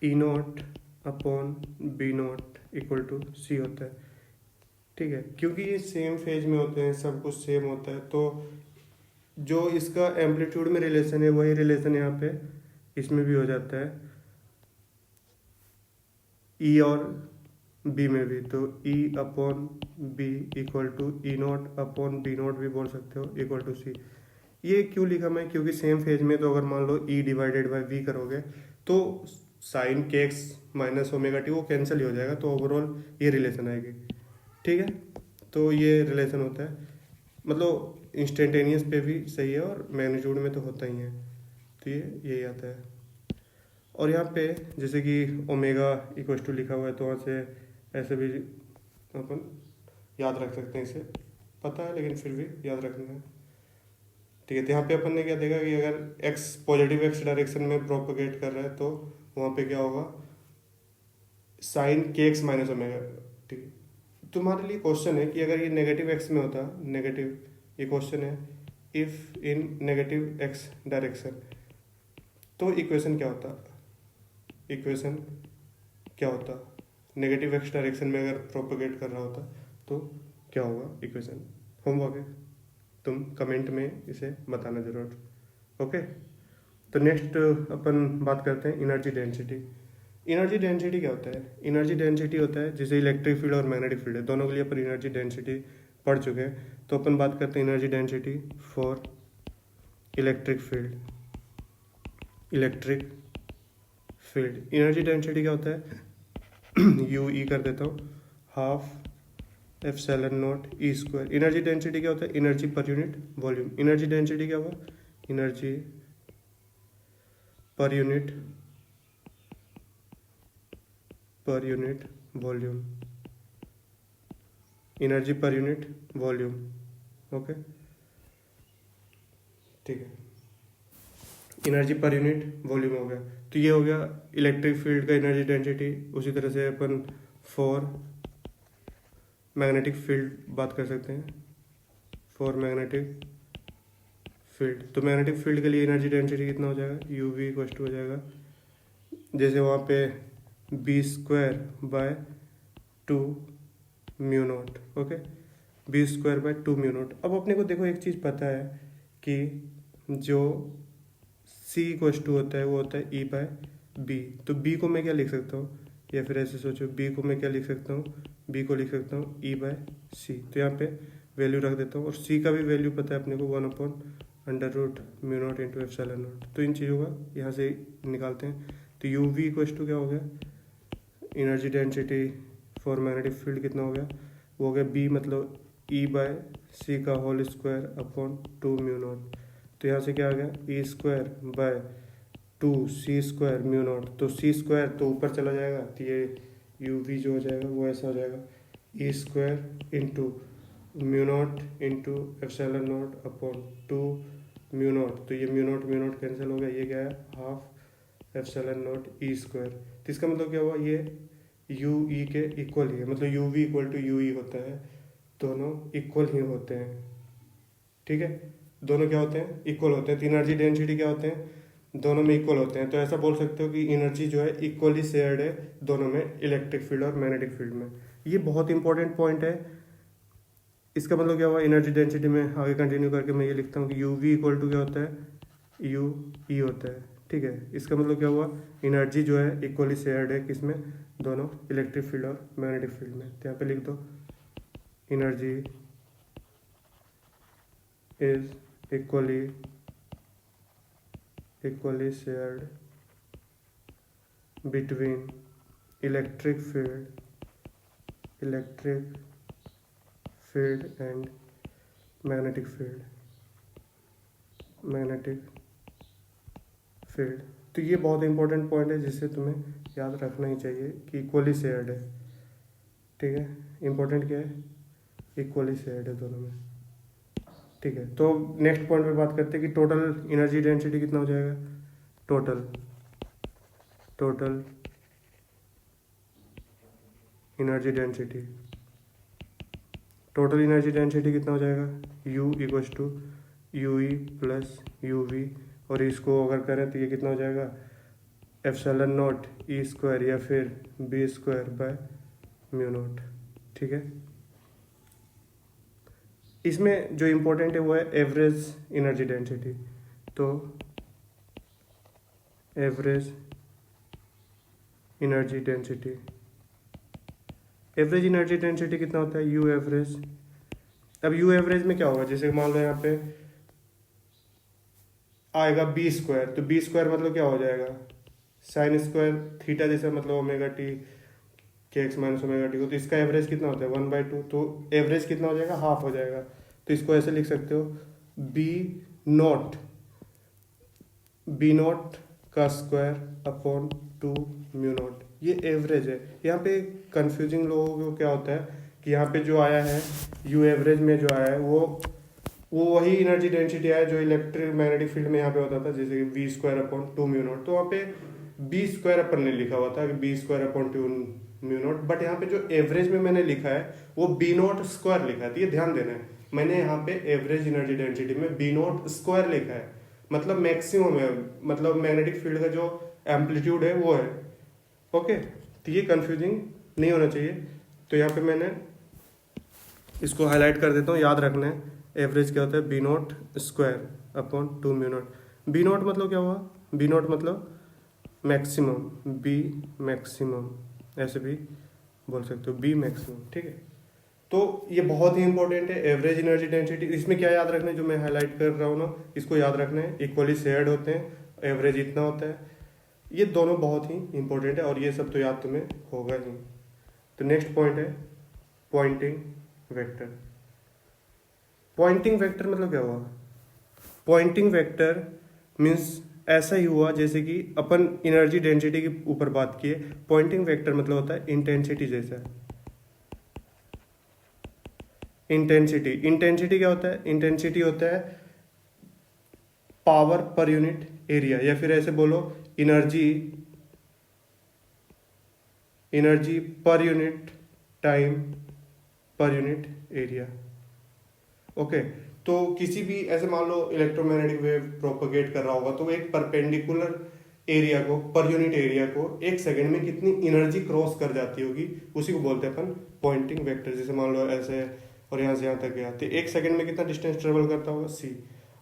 E0 upon B0 equal to C होता है। ठीक है, क्योंकि ये सेम फेज में होते हैं, सब कुछ सेम होता है, तो जो इसका एम्पलीट्यूड में रिलेशन है वही रिलेशन यहाँ पे इसमें भी हो जाता है, E और B में भी। तो E upon B equal to E0 upon B0 भी बोल सकते हो इक्वल टू C। ये क्यों लिखा मैं? क्योंकि सेम फेज में, तो अगर मान लो E डिवाइडेड बाई V करोगे तो साइन के एक्स माइनस ओमेगा टी वो कैंसिल ही हो जाएगा, तो ओवरऑल ये रिलेशन आएगी। ठीक है, तो ये रिलेशन होता है, मतलब इंस्टेंटेनियस पे भी सही है और मैग्नीट्यूड में तो होता ही है। तो ये यही आता है। और यहाँ पे जैसे कि ओमेगा इक्वल टू लिखा हुआ है, तो वहाँ से ऐसे भी अपन याद रख सकते हैं, इसे पता है लेकिन फिर भी याद रखना है। ठीक है, तो यहाँ पे अपन ने क्या देखा कि अगर एक्स पॉजिटिव एक्स डायरेक्शन में प्रोपोगेट कर रहा है तो वहाँ पे क्या होगा? साइन के एक्स माइनस ओमेगा। ठीक है, तुम्हारे लिए क्वेश्चन है कि अगर ये नेगेटिव एक्स में होता, नेगेटिव, ये क्वेश्चन है, if in negative x direction, तो इक्वेशन क्या होता? नेगेटिव एक्स डायरेक्शन में अगर प्रोपोगेट कर रहा होता तो क्या होगा इक्वेशन? होमवर्क है, तुम कमेंट में इसे बताना जरूर। ओके, तो नेक्स्ट अपन बात करते हैं एनर्जी डेंसिटी। एनर्जी डेंसिटी क्या होता है? एनर्जी डेंसिटी होता है जैसे इलेक्ट्रिक फील्ड और मैग्नेटिक फील्ड है, दोनों के लिए अपन एनर्जी डेंसिटी पढ़ चुके हैं। तो अपन बात करते हैं energy density for electric field. Electric field energy density क्या होता है यू ई कर देता हूँ, half epsilon not E square. Energy density क्या होता है, energy per unit volume. Energy density क्या हुआ, energy per unit volume, energy per unit volume. Okay ठीक है, एनर्जी पर यूनिट वॉल्यूम हो गया। तो ये हो गया इलेक्ट्रिक फील्ड का एनर्जी डेंसिटी। उसी तरह से अपन फॉर मैग्नेटिक फील्ड बात कर सकते हैं, फॉर मैग्नेटिक फील्ड। तो मैग्नेटिक फील्ड के लिए एनर्जी डेंसिटी कितना हो जाएगा, यू वी इक्वल टू हो जाएगा, जैसे वहाँ पे B square by 2 mu naught. Okay, B square by 2 mu naught. अब अपने को देखो एक चीज़ पता है कि जो सी इक्वल टू होता है वो होता है ई बाय बी। तो बी को मैं क्या लिख सकता हूँ, या फिर ऐसे सोचो, बी को मैं क्या लिख सकता हूँ, बी को लिख सकता हूँ ई बाय सी। तो यहाँ पे वैल्यू रख देता हूँ, और सी का भी वैल्यू पता है अपने को 1/√μ नॉट इंटू एप्सिलॉन नॉट। तो इन चीज़ों का यहाँ से निकालते हैं। तो यू वी इक्वल टू क्या हो गया, energy density for magnetic field कितना हो गया, वो हो गया बी मतलब ई बाय सी का whole square upon 2 mu not. तो यहाँ से क्या आ गया, E square by 2 C square mu not. तो सी स्क्वायर तो ऊपर चला जाएगा, तो ये यू वी जो हो जाएगा वो ऐसा हो जाएगा, E square into mu not into epsilon not upon 2 mu not. तो ये म्यू नॉट कैंसिल हो गया, ये क्या है half epsilon not E square. तो इसका मतलब क्या हुआ, ये यू ई के इक्वल ही है, मतलब U V equal to U E होता है, दोनों इक्वल ही होते हैं। ठीक है, दोनों क्या होते हैं, इक्वल होते हैं। तो एनर्जी डेंसिटी क्या होते हैं, दोनों में इक्वल होते हैं। तो ऐसा बोल सकते हो कि एनर्जी जो है इक्वली शेयर्ड है दोनों में, इलेक्ट्रिक फील्ड और मैग्नेटिक फील्ड में। ये बहुत इंपॉर्टेंट पॉइंट है। इसका मतलब क्या हुआ, एनर्जी डेंसिटी में आगे कंटिन्यू करके मैं ये लिखता हूँ कि यू वी इक्वल टू क्या होता है, यू ई होता है। ठीक है, इसका मतलब क्या हुआ, एनर्जी जो है इक्वली शेयर्ड है किसमें, दोनों इलेक्ट्रिक फील्ड और मैग्नेटिक फील्ड में। तो यहाँ पे लिख दो energy is equally shared between electric field and magnetic field. तो ये बहुत इंपॉर्टेंट पॉइंट है जिसे तुम्हें याद रखना ही चाहिए कि इक्वली शेयर्ड है। ठीक है, इंपॉर्टेंट क्या है, इक्वली शेयर्ड है दोनों में। ठीक है, तो नेक्स्ट पॉइंट पे बात करते हैं कि टोटल एनर्जी डेंसिटी कितना हो जाएगा, टोटल एनर्जी डेंसिटी कितना हो जाएगा, U equal to U E plus U V, और इसको अगर करें तो ये कितना हो जाएगा, एप्सिलॉन नॉट ई स्क्वायर या फिर B square by mu naught. ठीक है, इसमें जो इम्पोर्टेंट है वो है एवरेज एनर्जी डेंसिटी। तो एवरेज एनर्जी डेंसिटी कितना होता है, यू एवरेज। अब यू एवरेज में क्या होगा, जैसे मान लो यहाँ पे आएगा बी स्क्वायर, तो बी स्क्वायर मतलब क्या हो जाएगा, साइन स्क्वायर थीटा जैसे, मतलब ओमेगा टी के एक्स माइनस ओमेगा टी को। तो इसका एवरेज कितना होता है 1/2, तो एवरेज कितना हो जाएगा, हाफ हो जाएगा। तो इसको ऐसे लिख सकते हो, बी नॉट का स्क्वायर अपॉन 2 म्यू नॉट। ये एवरेज है। यहाँ पे कंफ्यूजिंग लोगों को क्या होता है कि यहाँ पे जो आया है यू एवरेज में जो आया है वो वही एनर्जी डेंसिटी आया जो इलेक्ट्रिक मैग्नेटिक फील्ड में यहाँ पे होता था, जैसे कि V square upon 2 mu not. तो वहाँ पे बी स्क्वायर अपन ने लिखा हुआ था कि B square upon 2 mu naught, but यहाँ पे जो एवरेज में मैंने लिखा है वो बी नॉट स्क्वायर लिखा है। तो ये ध्यान देना है, मैंने यहाँ पे एवरेज एनर्जी डेंसिटी में बी नॉट स्क्वायर लिखा है, मतलब मैक्सिमम है, मतलब मैग्नेटिक फील्ड का जो एम्पलीट्यूड है वो है। ओके, तो ये कंफ्यूजिंग नहीं होना चाहिए। तो यहाँ पे मैंने इसको हाईलाइट कर देता हूँ, याद रखना है एवरेज क्या होता है, B naught square upon 2 mu naught. B naught मतलब क्या हुआ, बी नॉट मतलब मैक्सिमम, बी मैक्सिमम ऐसे भी बोल सकते हो, बी मैक्सिमम। ठीक है, तो ये बहुत ही इंपॉर्टेंट है। एवरेज एनर्जी डेंसिटी, इसमें क्या याद रखना है, जो मैं हाईलाइट कर रहा हूँ ना, इसको याद रखना है। इक्वली शेयर्ड होते हैं, एवरेज इतना होता है, ये दोनों बहुत ही इंपॉर्टेंट है, और ये सब तो याद तुम्हें होगा ही। तो नेक्स्ट पॉइंट है पॉइंटिंग वेक्टर। पॉइंटिंग वेक्टर मतलब क्या हुआ? पॉइंटिंग वेक्टर मीन्स ऐसा ही हुआ जैसे कि अपन एनर्जी डेंसिटी के ऊपर बात किए, पॉइंटिंग वेक्टर मतलब होता है इंटेंसिटी जैसा। इंटेंसिटी, इंटेंसिटी क्या होता है? इंटेंसिटी होता है पावर पर यूनिट एरिया, या फिर ऐसे बोलो energy, energy per unit time पर यूनिट एरिया। ओके, तो किसी भी ऐसे मान लो इलेक्ट्रोमैग्नेटिक वेव प्रोपोगेट कर रहा होगा, तो एक परपेंडिकुलर एरिया को, पर यूनिट एरिया को एक सेकंड में कितनी एनर्जी क्रॉस कर जाती होगी, उसी को बोलते हैं अपन पॉइंटिंग वेक्टर। जैसे मान लो ऐसे, और यहाँ से यहाँ तक गया, तो एक सेकंड में कितना डिस्टेंस ट्रेवल करता होगा c,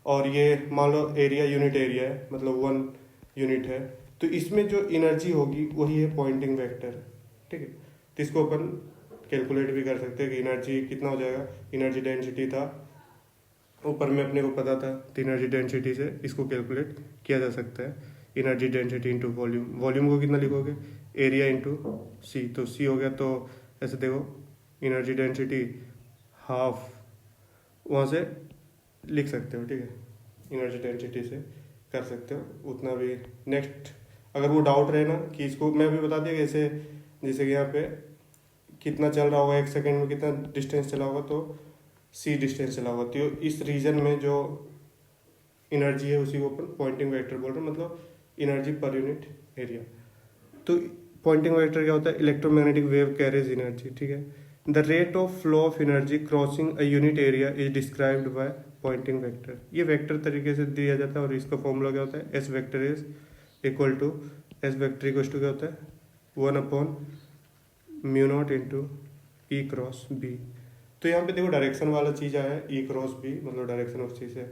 और ये मान लो एरिया यूनिट एरिया है, मतलब 1 यूनिट है, तो इसमें जो एनर्जी होगी वही है पॉइंटिंग वेक्टर। ठीक है, तो इसको अपन कैलकुलेट भी कर सकते हैं कि एनर्जी कितना हो जाएगा। एनर्जी डेंसिटी था ऊपर में, अपने को पता था, तो एनर्जी डेंसिटी से इसको कैलकुलेट किया जा सकता है। Energy density into volume, volume को कितना लिखोगे? एरिया इंटू सी, तो सी हो गया, तो ऐसे देखो एनर्जी डेंसिटी हाफ, वहाँ से लिख सकते हो। ठीक है, एनर्जी डेंसिटी से कर सकते हो उतना भी। नेक्स्ट, अगर वो डाउट रहे ना कि इसको मैं भी बता दिया कैसे, जैसे कि यहाँ पे कितना चल रहा होगा, एक सेकंड में कितना डिस्टेंस चला होगा, तो सी डिस्टेंस चला होगा, तो इस रीजन में जो एनर्जी है उसी को अपन पॉइंटिंग वेक्टर बोल रहे हैं, मतलब एनर्जी पर यूनिट एरिया। तो पॉइंटिंग वेक्टर क्या होता है? Electromagnetic wave carries energy. ठीक है, the rate of flow of energy crossing a unit area is described by Poynting vector. ये वेक्टर तरीके से दिया जाता है, और इसका फॉर्मूला क्या होता है? S vector is equal to, S vector equal to क्या होता है? 1/μ0 इंटू ई क्रॉस बी। तो यहाँ पे देखो डायरेक्शन वाला चीज आया है, ई क्रॉस बी मतलब डायरेक्शन ऑफ चीज है।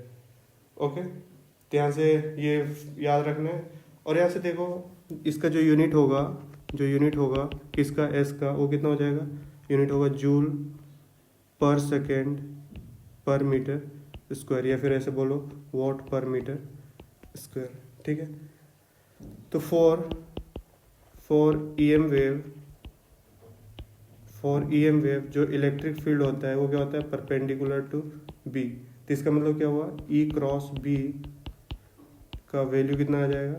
ओके, तो यहाँ से ये याद रखना है। और यहाँ से देखो इसका जो यूनिट होगा, जो यूनिट होगा इसका एस का, वो कितना हो जाएगा? यूनिट होगा जूल पर सेकेंड पर मीटर स्क्वायर, या फिर ऐसे बोलो वॉट पर मीटर स्क्वायर। ठीक है, तो for EM wave, for EM wave जो इलेक्ट्रिक फील्ड होता है वो क्या होता है? Perpendicular to B. तो इसका मतलब क्या हुआ? ई क्रॉस बी का वैल्यू कितना आ जाएगा?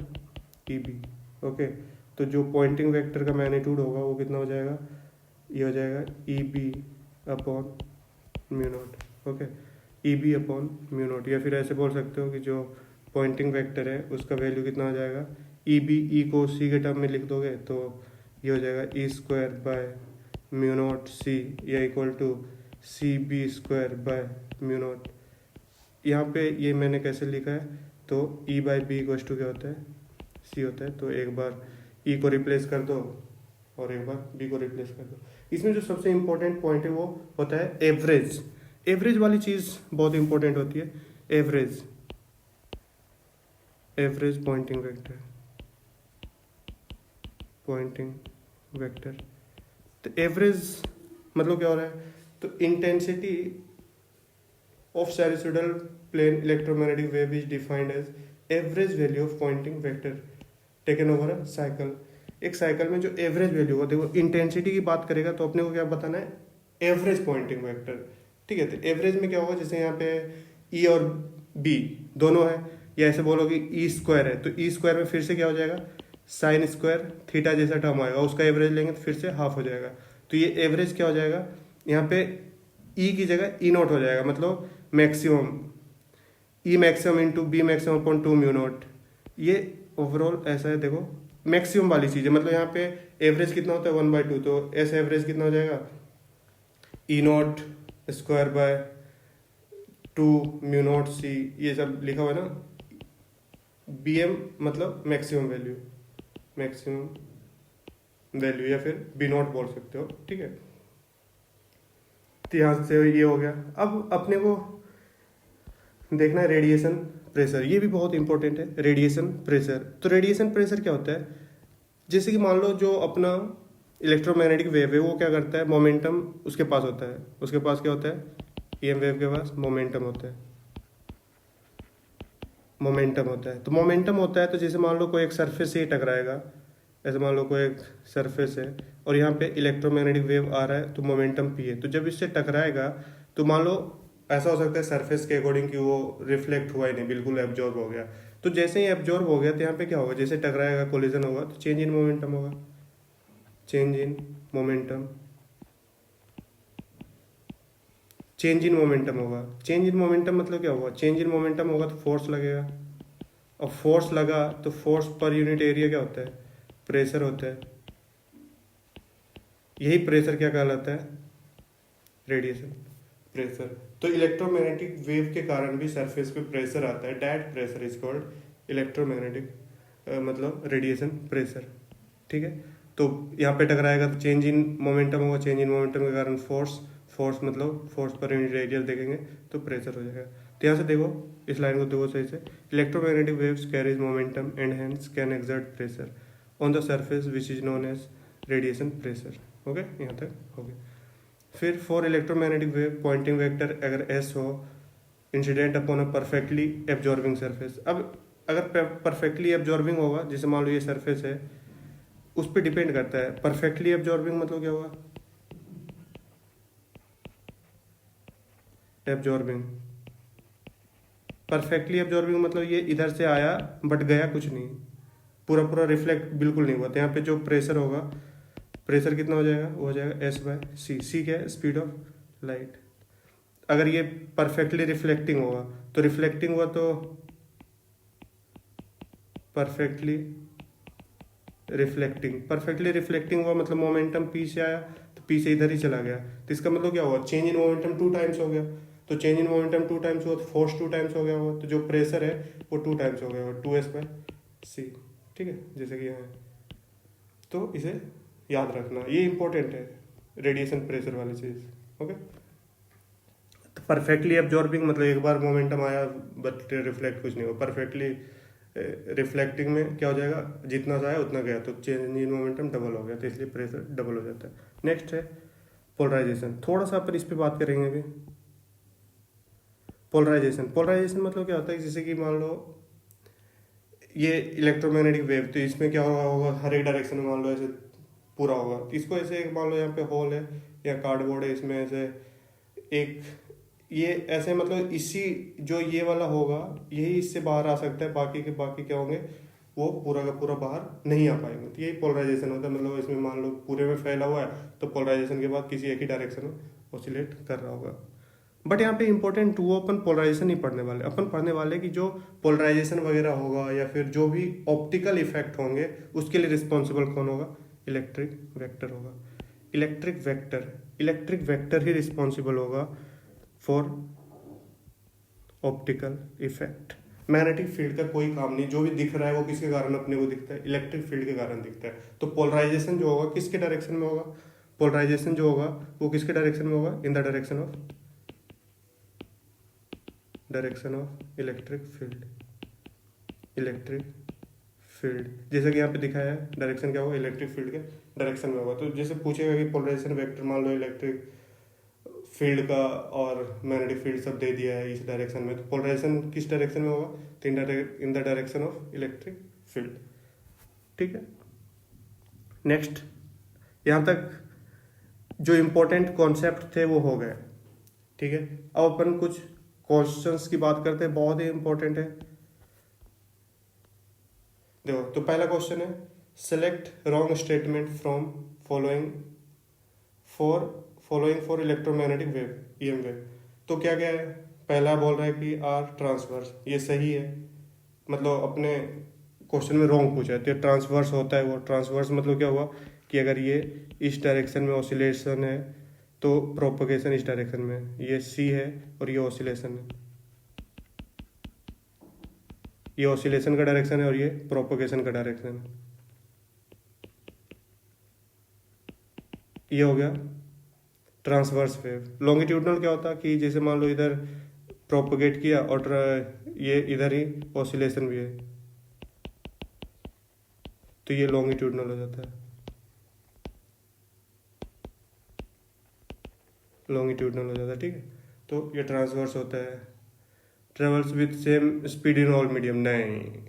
E B. ओके, तो जो पॉइंटिंग वेक्टर का मैग्नीट्यूड होगा वो कितना हो जाएगा? ये हो जाएगा E B upon mu naught. Okay, E B upon mu naught, या फिर ऐसे बोल सकते हो कि जो पॉइंटिंग वेक्टर है उसका वैल्यू कितना आ जाएगा? ई बी, ई को सी के टर्म में लिख दोगे तो ये हो जाएगा E square by mu not C, या equal to C B square by mu naught. यहाँ पे ये मैंने कैसे लिखा है? तो E by B equal to क्या होता है? सी होता है। तो एक बार ई को रिप्लेस कर दो और एक बार बी को रिप्लेस कर दो। इसमें जो सबसे इंपॉर्टेंट पॉइंट है वो होता है एवरेज। एवरेज वाली चीज़ बहुत इंपॉर्टेंट होती है। Average, average Poynting vector, Poynting vector. तो एवरेज मतलब क्या हो रहा है? तो intensity of sinusoidal plane electromagnetic wave is defined as average value of Poynting vector taken over a cycle. एक साइकिल में जो एवरेज वैल्यू होगा, देखो इंटेंसिटी की बात करेगा तो अपने को क्या बताना है? Average Poynting vector. ठीक है, तो एवरेज में क्या होगा? जैसे यहाँ पे ई और बी दोनों है, या ऐसे बोलो कि ई स्क्वायर है, तो ई स्क्वायर में फिर से क्या हो जाएगा? साइन स्क्वायर थीटा जैसा टर्म आएगा, उसका एवरेज लेंगे तो फिर से हाफ हो जाएगा। तो ये एवरेज क्या हो जाएगा? यहाँ पे ई की जगह ई नॉट हो जाएगा, मतलब maximum, E maximum into B maximum upon 2 mu naught. ये ओवरऑल ऐसा है, देखो मैक्सिमम वाली चीज़ है, मतलब यहाँ पे एवरेज कितना होता है? 1/2, तो ऐसा एवरेज कितना हो जाएगा? E not square by 2 mu not C, ये सब लिखा हुआ है ना। बी एम मतलब मैक्सिमम वैल्यू, मैक्सिमम वैल्यू, या फिर बी नॉट बोल सकते हो। ठीक है, तो यहाँ से ये हो गया। अब अपने को देखना है रेडिएशन प्रेशर, ये भी बहुत इंपॉर्टेंट है। रेडिएशन प्रेशर, तो रेडिएशन प्रेशर क्या होता है? जैसे कि मान लो जो अपना इलेक्ट्रोमैग्नेटिक वेव है वो क्या करता है, मोमेंटम उसके पास होता है, उसके पास क्या होता है, ईएम वेव के पास मोमेंटम होता है, मोमेंटम होता है। तो मोमेंटम होता है तो जैसे मान लो कोई एक सरफेस से ही टकराएगा, ऐसे मान लो कोई एक सरफेस है और यहाँ पे इलेक्ट्रोमैग्नेटिक वेव आ रहा है तो मोमेंटम पी है, तो जब इससे टकराएगा तो मान लो ऐसा हो सकता है सरफेस के अकॉर्डिंग कि वो रिफ्लेक्ट हुआ ही नहीं, बिल्कुल एब्जॉर्ब हो गया। तो जैसे ही एब्जॉर्ब हो गया तो यहाँ पे क्या होगा, जैसे टकराएगा कोलिजन होगा तो चेंज इन मोमेंटम होगा, change in momentum, change in momentum होगा। चेंज इन मोमेंटम मतलब क्या होगा, चेंज इन मोमेंटम होगा तो फोर्स लगेगा, और फोर्स लगा तो फोर्स पर यूनिट एरिया क्या होता है, प्रेशर होता है। यही प्रेशर क्या कहलाता है, रेडिएशन प्रेशर। तो इलेक्ट्रोमैग्नेटिक वेव के कारण भी सरफेस पे प्रेशर आता है, that pressure is called electromagnetic मतलब रेडिएशन प्रेशर। ठीक है, तो यहाँ पे टकराएगा तो चेंज इन मोमेंटम होगा, चेंज इन मोमेंटम के कारण फोर्स, फोर्स मतलब फोर्स पर यूनिट एरिया देखेंगे तो प्रेशर हो जाएगा। तो यहाँ से देखो, इस लाइन को देखो सही से, electromagnetic waves carries momentum and hence can exert pressure on the surface which is known as radiation pressure. Okay, यहाँ तक हो गया। फिर for electromagnetic wave Poynting vector अगर एस हो incident upon a perfectly absorbing surface. अब अगर परफेक्टली एब्जॉर्बिंग होगा, जैसे मान लो ये सरफेस है, उस पर डिपेंड करता है। परफेक्टली एब्जॉर्बिंग मतलब क्या होगा, एब्जॉर्बिंग, परफेक्टली एब्जॉर्बिंग मतलब ये इधर से आया बट गया कुछ नहीं, पूरा पूरा रिफ्लेक्ट बिल्कुल नहीं हुआ। तो यहाँ पे जो प्रेशर होगा, प्रेशर कितना हो जाएगा, वो हो जाएगा एस बाय सी। सी क्या है, स्पीड ऑफ लाइट। अगर ये परफेक्टली रिफ्लेक्टिंग होगा तो रिफ्लेक्टिंग हुआ तो परफेक्टली रिफ्लेक्टिंग, परफेक्टली रिफ्लेक्टिंग हुआ मतलब मोमेंटम पी से आया तो पी से इधर ही चला गया, तो इसका मतलब क्या हुआ, चेंज इन मोमेंटम 2 टाइम्स हो गया। तो चेंज इन मोमेंटम 2 टाइम्स हुआ तो फोर्स 2 टाइम्स हो गया हुआ, तो जो प्रेशर है वो 2 टाइम्स हो गया हुआ, 2s बाय सी। ठीक है, जैसे कि यहाँ है, तो इसे याद रखना, ये इंपॉर्टेंट है रेडिएशन प्रेशर वाली चीज़। ओके, तो परफेक्टली एब्जॉर्बिंग मतलब एक बार मोमेंटम आया बट रिफ्लेक्ट कुछ नहीं हुआ। परफेक्टली रिफ्लेक्टिंग में क्या हो जाएगा, जितना सा आया उतना गया, तो चेंज इन मोमेंटम डबल हो गया, तो इसलिए प्रेशर डबल हो जाता है। नेक्स्ट है पोलराइजेशन, थोड़ा सा अपन इस पर बात करेंगे अभी। पोलराइजेशन, पोलराइजेशन मतलब क्या होता है, जैसे कि मान लो ये इलेक्ट्रोमैग्नेटिक वेव, तो इसमें क्या होगा, हर एक डायरेक्शन में मान लो ऐसे पूरा होगा, तो इसको ऐसे मान लो यहाँ पे होल है या कार्डबोर्ड है, इसमें ऐसे एक ये ऐसे मतलब इसी जो ये वाला होगा यही इससे बाहर आ सकता है, बाकी के बाकी क्या होंगे वो पूरा का पूरा बाहर नहीं आ पाएंगे। तो यही पोलराइजेशन होता है, मतलब इसमें मान लो पूरे में फैला हुआ है तो पोलराइजेशन के बाद किसी एक ही डायरेक्शन में ऑसिलेट कर रहा होगा। बट यहाँ पे इंपॉर्टेंट वो अपन पोलराइजेशन नहीं पढ़ने वाले, अपन पढ़ने वाले कि जो पोलराइजेशन वगैरह होगा या फिर जो भी ऑप्टिकल इफेक्ट होंगे उसके लिए रिस्पॉन्सिबल कौन होगा, इलेक्ट्रिक वेक्टर होगा। इलेक्ट्रिक वेक्टर, इलेक्ट्रिक वेक्टर ही रिस्पॉन्सिबल होगा for optical effect. Magnetic field का कोई काम नहीं, जो भी दिख रहा है वो किसके कारण अपने को दिखता है, इलेक्ट्रिक फील्ड के कारण दिखता है। तो पोलराइजेशन जो होगा किसके डायरेक्शन में होगा, पोलराइजेशन जो होगा वो किसके डायरेक्शन में होगा, इन the direction of electric field. Electric field जैसे कि यहाँ पे दिखाया है, डायरेक्शन क्या होगा, इलेक्ट्रिक फील्ड के डायरेक्शन में होगा। तो जैसे पूछेगा कि पोलराइजेशन वेक्टर मान लो इलेक्ट्रिक फील्ड का और मैग्नेटिक फील्ड सब दे दिया है इस डायरेक्शन में, तो पोलराइजेशन किस डायरेक्शन में होगा, तो इन the direction of electric field. ठीक है, नेक्स्ट यहाँ तक जो इम्पोर्टेंट कॉन्सेप्ट थे वो हो गए। ठीक है, अब अपन कुछ क्वेश्चंस की बात करते हैं, बहुत ही इंपॉर्टेंट है। देखो, तो पहला क्वेश्चन है, select wrong statement from following for electromagnetic wave, EM wave. तो क्या क्या है, पहला बोल रहा है कि आर ट्रांसवर्स, ये सही है, मतलब अपने क्वेश्चन में रॉन्ग पूछा है, तो ट्रांसवर्स होता है वो। ट्रांसवर्स मतलब क्या हुआ कि अगर ये इस डायरेक्शन में ऑसिलेशन है तो प्रोपगेशन इस डायरेक्शन में, ये सी है और ये ऑसिलेशन है, ये ऑसिलेशन का डायरेक्शन है और ये प्रोपगेशन का डायरेक्शन है। ये हो गया ट्रांसवर्स वेव। लॉन्गिट्यूडनल क्या होता है कि जैसे मान लो इधर प्रोपगेट किया और ये इधर ही ऑसिलेशन भी है, तो ये लॉन्गिट्यूडनल हो जाता है। लॉन्गिट्यूडनल हो जाता है, ठीक है। तो ये ट्रांसवर्स होता है। Travels with same speed in all medium, नहीं,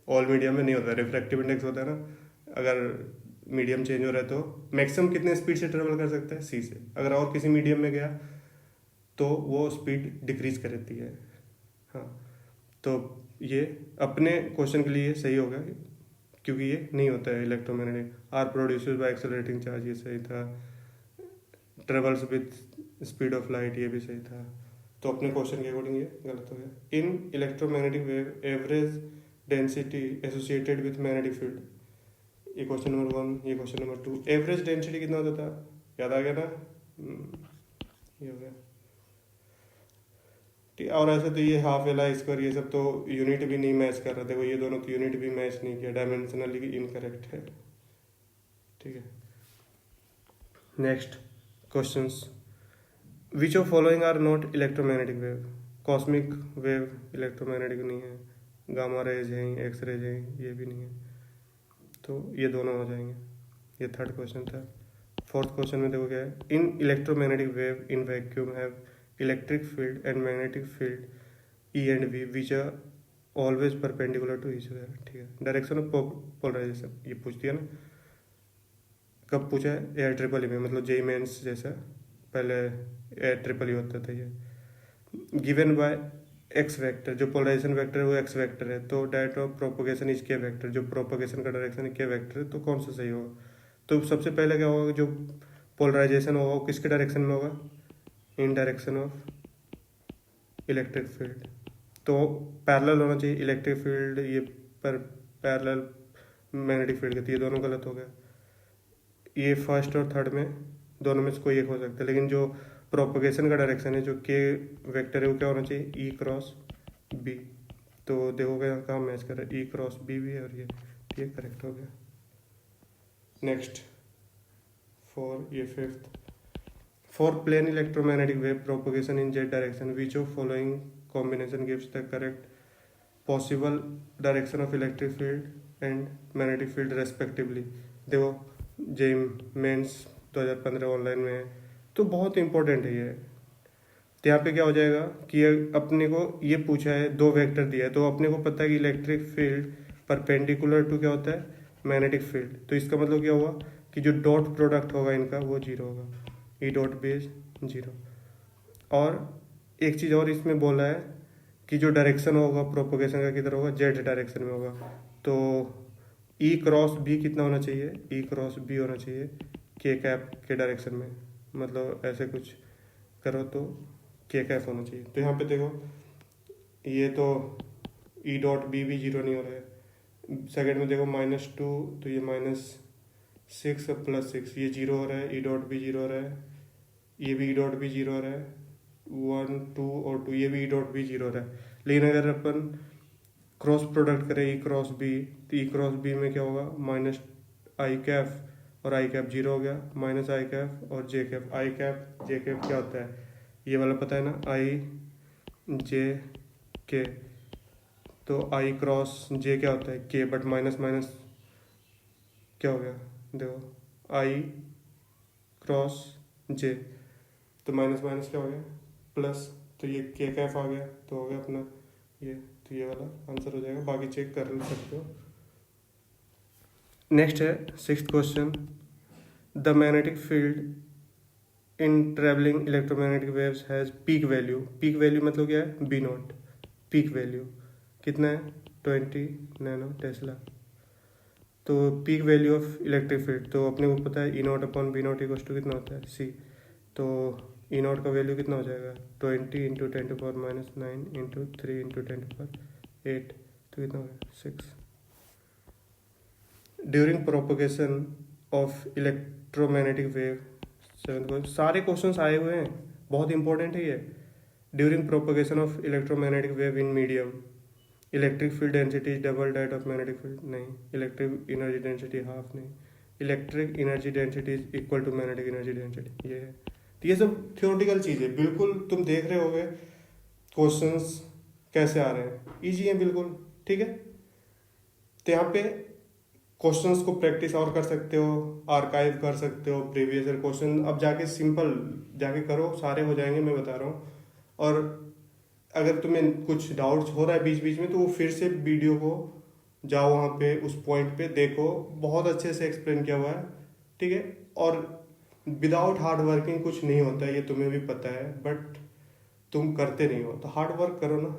ऑल मीडियम में नहीं होता, रिफ्रैक्टिव इंडेक्स होता है ना, अगर मीडियम चेंज हो रहा है तो मैक्सिमम कितने स्पीड से ट्रेवल कर सकता है, सी से। अगर और किसी मीडियम में गया तो वो स्पीड डिक्रीज कर देती है। हाँ, तो ये अपने क्वेश्चन के लिए सही होगा, क्योंकि ये नहीं होता है electromagnetic. Are produced by accelerating charge, ये सही था। Travels with speed of light, ये भी सही था। तो अपने क्वेश्चन के अकॉर्डिंग ये गलत हो गया। In electromagnetic wave average density associated with magnetic field, ये क्वेश्चन नंबर 1, ये क्वेश्चन नंबर 2। एवरेज डेंसिटी कितना होता था, याद आ गया ना, ये हो गया, ठीक। और ऐसे तो ये हाफ एल स्क्वायर ये सब तो यूनिट भी नहीं मैच कर रहे थे, वो ये दोनों तो यूनिट भी मैच नहीं किया, डायमेंशनली इनकरेक्ट है, ठीक है। Next questions, which of following are not electromagnetic wave. Cosmic wave electromagnetic नहीं है, गामा रेज हैं, एक्स रेज हैं, ये भी नहीं है, तो ये दोनों हो जाएंगे। ये थर्ड क्वेश्चन था। फोर्थ क्वेश्चन में देखो क्या है, in electromagnetic wave in vacuum have electric field and magnetic field E and V which are always perpendicular to each other, ठीक है। डायरेक्शन ऑफ पोलराइजेशन ये पूछ दिया ना, कब पूछा है, एयर ट्रिपल ई में, मतलब जेई मेंस जैसा, पहले एयर ट्रिपल ई होता था ये। गिवन बाय एक्स वेक्टर, जो पोलराइजेशन वेक्टर है वो एक्स वेक्टर है, तो डायरेक्ट ऑफ प्रोपोगेशन इज के वेक्टर, जो प्रोपोगेशन का डायरेक्शन के वेक्टर है, तो कौन सा सही होगा। तो सबसे पहले क्या होगा, जो पोलराइजेशन होगा वो किसके डायरेक्शन में होगा, इन डायरेक्शन ऑफ इलेक्ट्रिक फील्ड। तो पैरेलल होना चाहिए इलेक्ट्रिक फील्ड ये पर पैरेलल मैग्नेटिक फील्ड के, तो ये दोनों गलत हो गया। ये फर्स्ट और थर्ड में दोनों में से कोई एक हो सकता है, लेकिन जो प्रोपोगेशन का डायरेक्शन है जो के वेक्टर है वो क्या होना चाहिए, ई क्रॉस बी। तो देखोगे यहाँ कहाँ मैच कर रहा है, ई क्रॉस बी भी है, और ये करेक्ट हो गया। नेक्स्ट ये fifth, for plane electromagnetic wave propagation in Z direction which of following combination gives the correct possible direction of electric field and magnetic field respectively. देखो जे मेंस 2015 ऑनलाइन में है, तो बहुत इंपॉर्टेंट है ये। तो यहाँ पे क्या हो जाएगा कि अपने को ये पूछा है, दो वेक्टर दिया है, तो अपने को पता है कि इलेक्ट्रिक फील्ड परपेंडिकुलर टू क्या होता है, मैग्नेटिक फील्ड। तो इसका मतलब क्या हुआ कि जो डॉट प्रोडक्ट होगा इनका वो जीरो होगा, ई डॉट बेस जीरो। और एक चीज़ और इसमें बोला है कि जो डायरेक्शन होगा प्रोपोगेशन का किधर होगा, जेड डायरेक्शन में होगा। तो ई क्रॉस बी कितना होना चाहिए, ई क्रॉस बी होना चाहिए के कैप के डायरेक्शन में, मतलब ऐसे कुछ करो तो के कैप होना चाहिए। तो यहाँ पे देखो ये तो ई डॉट बी भी जीरो नहीं हो रहा है। सेकेंड में देखो -2, तो ये -6 +6 ये जीरो हो रहा है, ई डॉट भी जीरो हो रहा है, ये भी ई डॉट भी जीरो हो रहा है, 1 2 और 2 ये भी ई डॉट भी जीरो हो रहा है। लेकिन अगर अपन क्रॉस प्रोडक्ट करें ई क्रॉस बी, तो ई क्रॉस बी में क्या होगा, माइनस आई कैप और आई कैप जीरो हो गया, माइनस आई कैप और जे कैप। आई कैप जे कैप क्या होता है, ये वाला पता है ना, आई जे के। तो आई क्रॉस जे क्या होता है, के, बट माइनस माइनस क्या हो गया, देखो आई क्रॉस जे, तो माइनस माइनस क्या हो गया, प्लस। तो ये के कैफ आ गया, तो हो गया अपना ये, तो ये वाला आंसर हो जाएगा, बाकी चेक कर सकते हो। नेक्स्ट है sixth question, the magnetic field in travelling electromagnetic waves has peak value. Peak value मतलब क्या है, बी नॉट। पीक वैल्यू कितना है, 20 नैनो टेस्ला। तो peak value of electric field, तो अपने को पता है E not upon B not equal to कितना होता है, सी। तो ई नॉट का वैल्यू कितना हो जाएगा, 20 × 10⁻⁹ इंटू 3 × 10⁸, तो कितना हो गया, 6। During propagation of electromagnetic wave, seven question, सारे क्वेश्चंस आए हुए हैं, बहुत इंपॉर्टेंट है ये। During propagation of electromagnetic wave in medium, electric field density is double that of magnetic field, नहीं। इलेक्ट्रिक एनर्जी डेंसिटी हाफ, नहीं। Electric energy density is equal to magnetic energy density, ये है। तो ये सब थ्योरेटिकल चीज़ है, बिल्कुल तुम देख रहे होगे क्वेश्चंस कैसे आ रहे हैं, इजी है बिल्कुल, ठीक है। तो यहाँ पे क्वेश्चंस को प्रैक्टिस और कर सकते हो, आर्काइव कर सकते हो प्रीवियस ईयर क्वेश्चन। अब जाके सिंपल जाके करो, सारे हो जाएंगे, मैं बता रहा हूँ। और अगर तुम्हें कुछ डाउट्स हो रहा है बीच बीच में, तो वो फिर से वीडियो को जाओ, वहाँ पे उस पॉइंट पे देखो, बहुत अच्छे से एक्सप्लेन किया हुआ है, ठीक है। और विदाउट हार्ड वर्किंग कुछ नहीं होता है, ये तुम्हें भी पता है, बट तुम करते नहीं हो। तो हार्ड वर्क करो ना,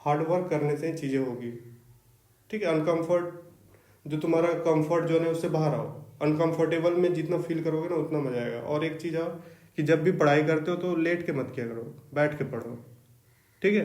हार्ड वर्क करने से ही चीज़ें होगी, ठीक है। अनकंफर्ट, जो तुम्हारा कंफर्ट जोन है उससे बाहर आओ। अनकंफर्टेबल में जितना फील करोगे ना उतना मजा आएगा। और एक चीज़ और, कि जब भी पढ़ाई करते हो तो लेट के मत किया करो, बैठ के पढ़ो, ठीक है।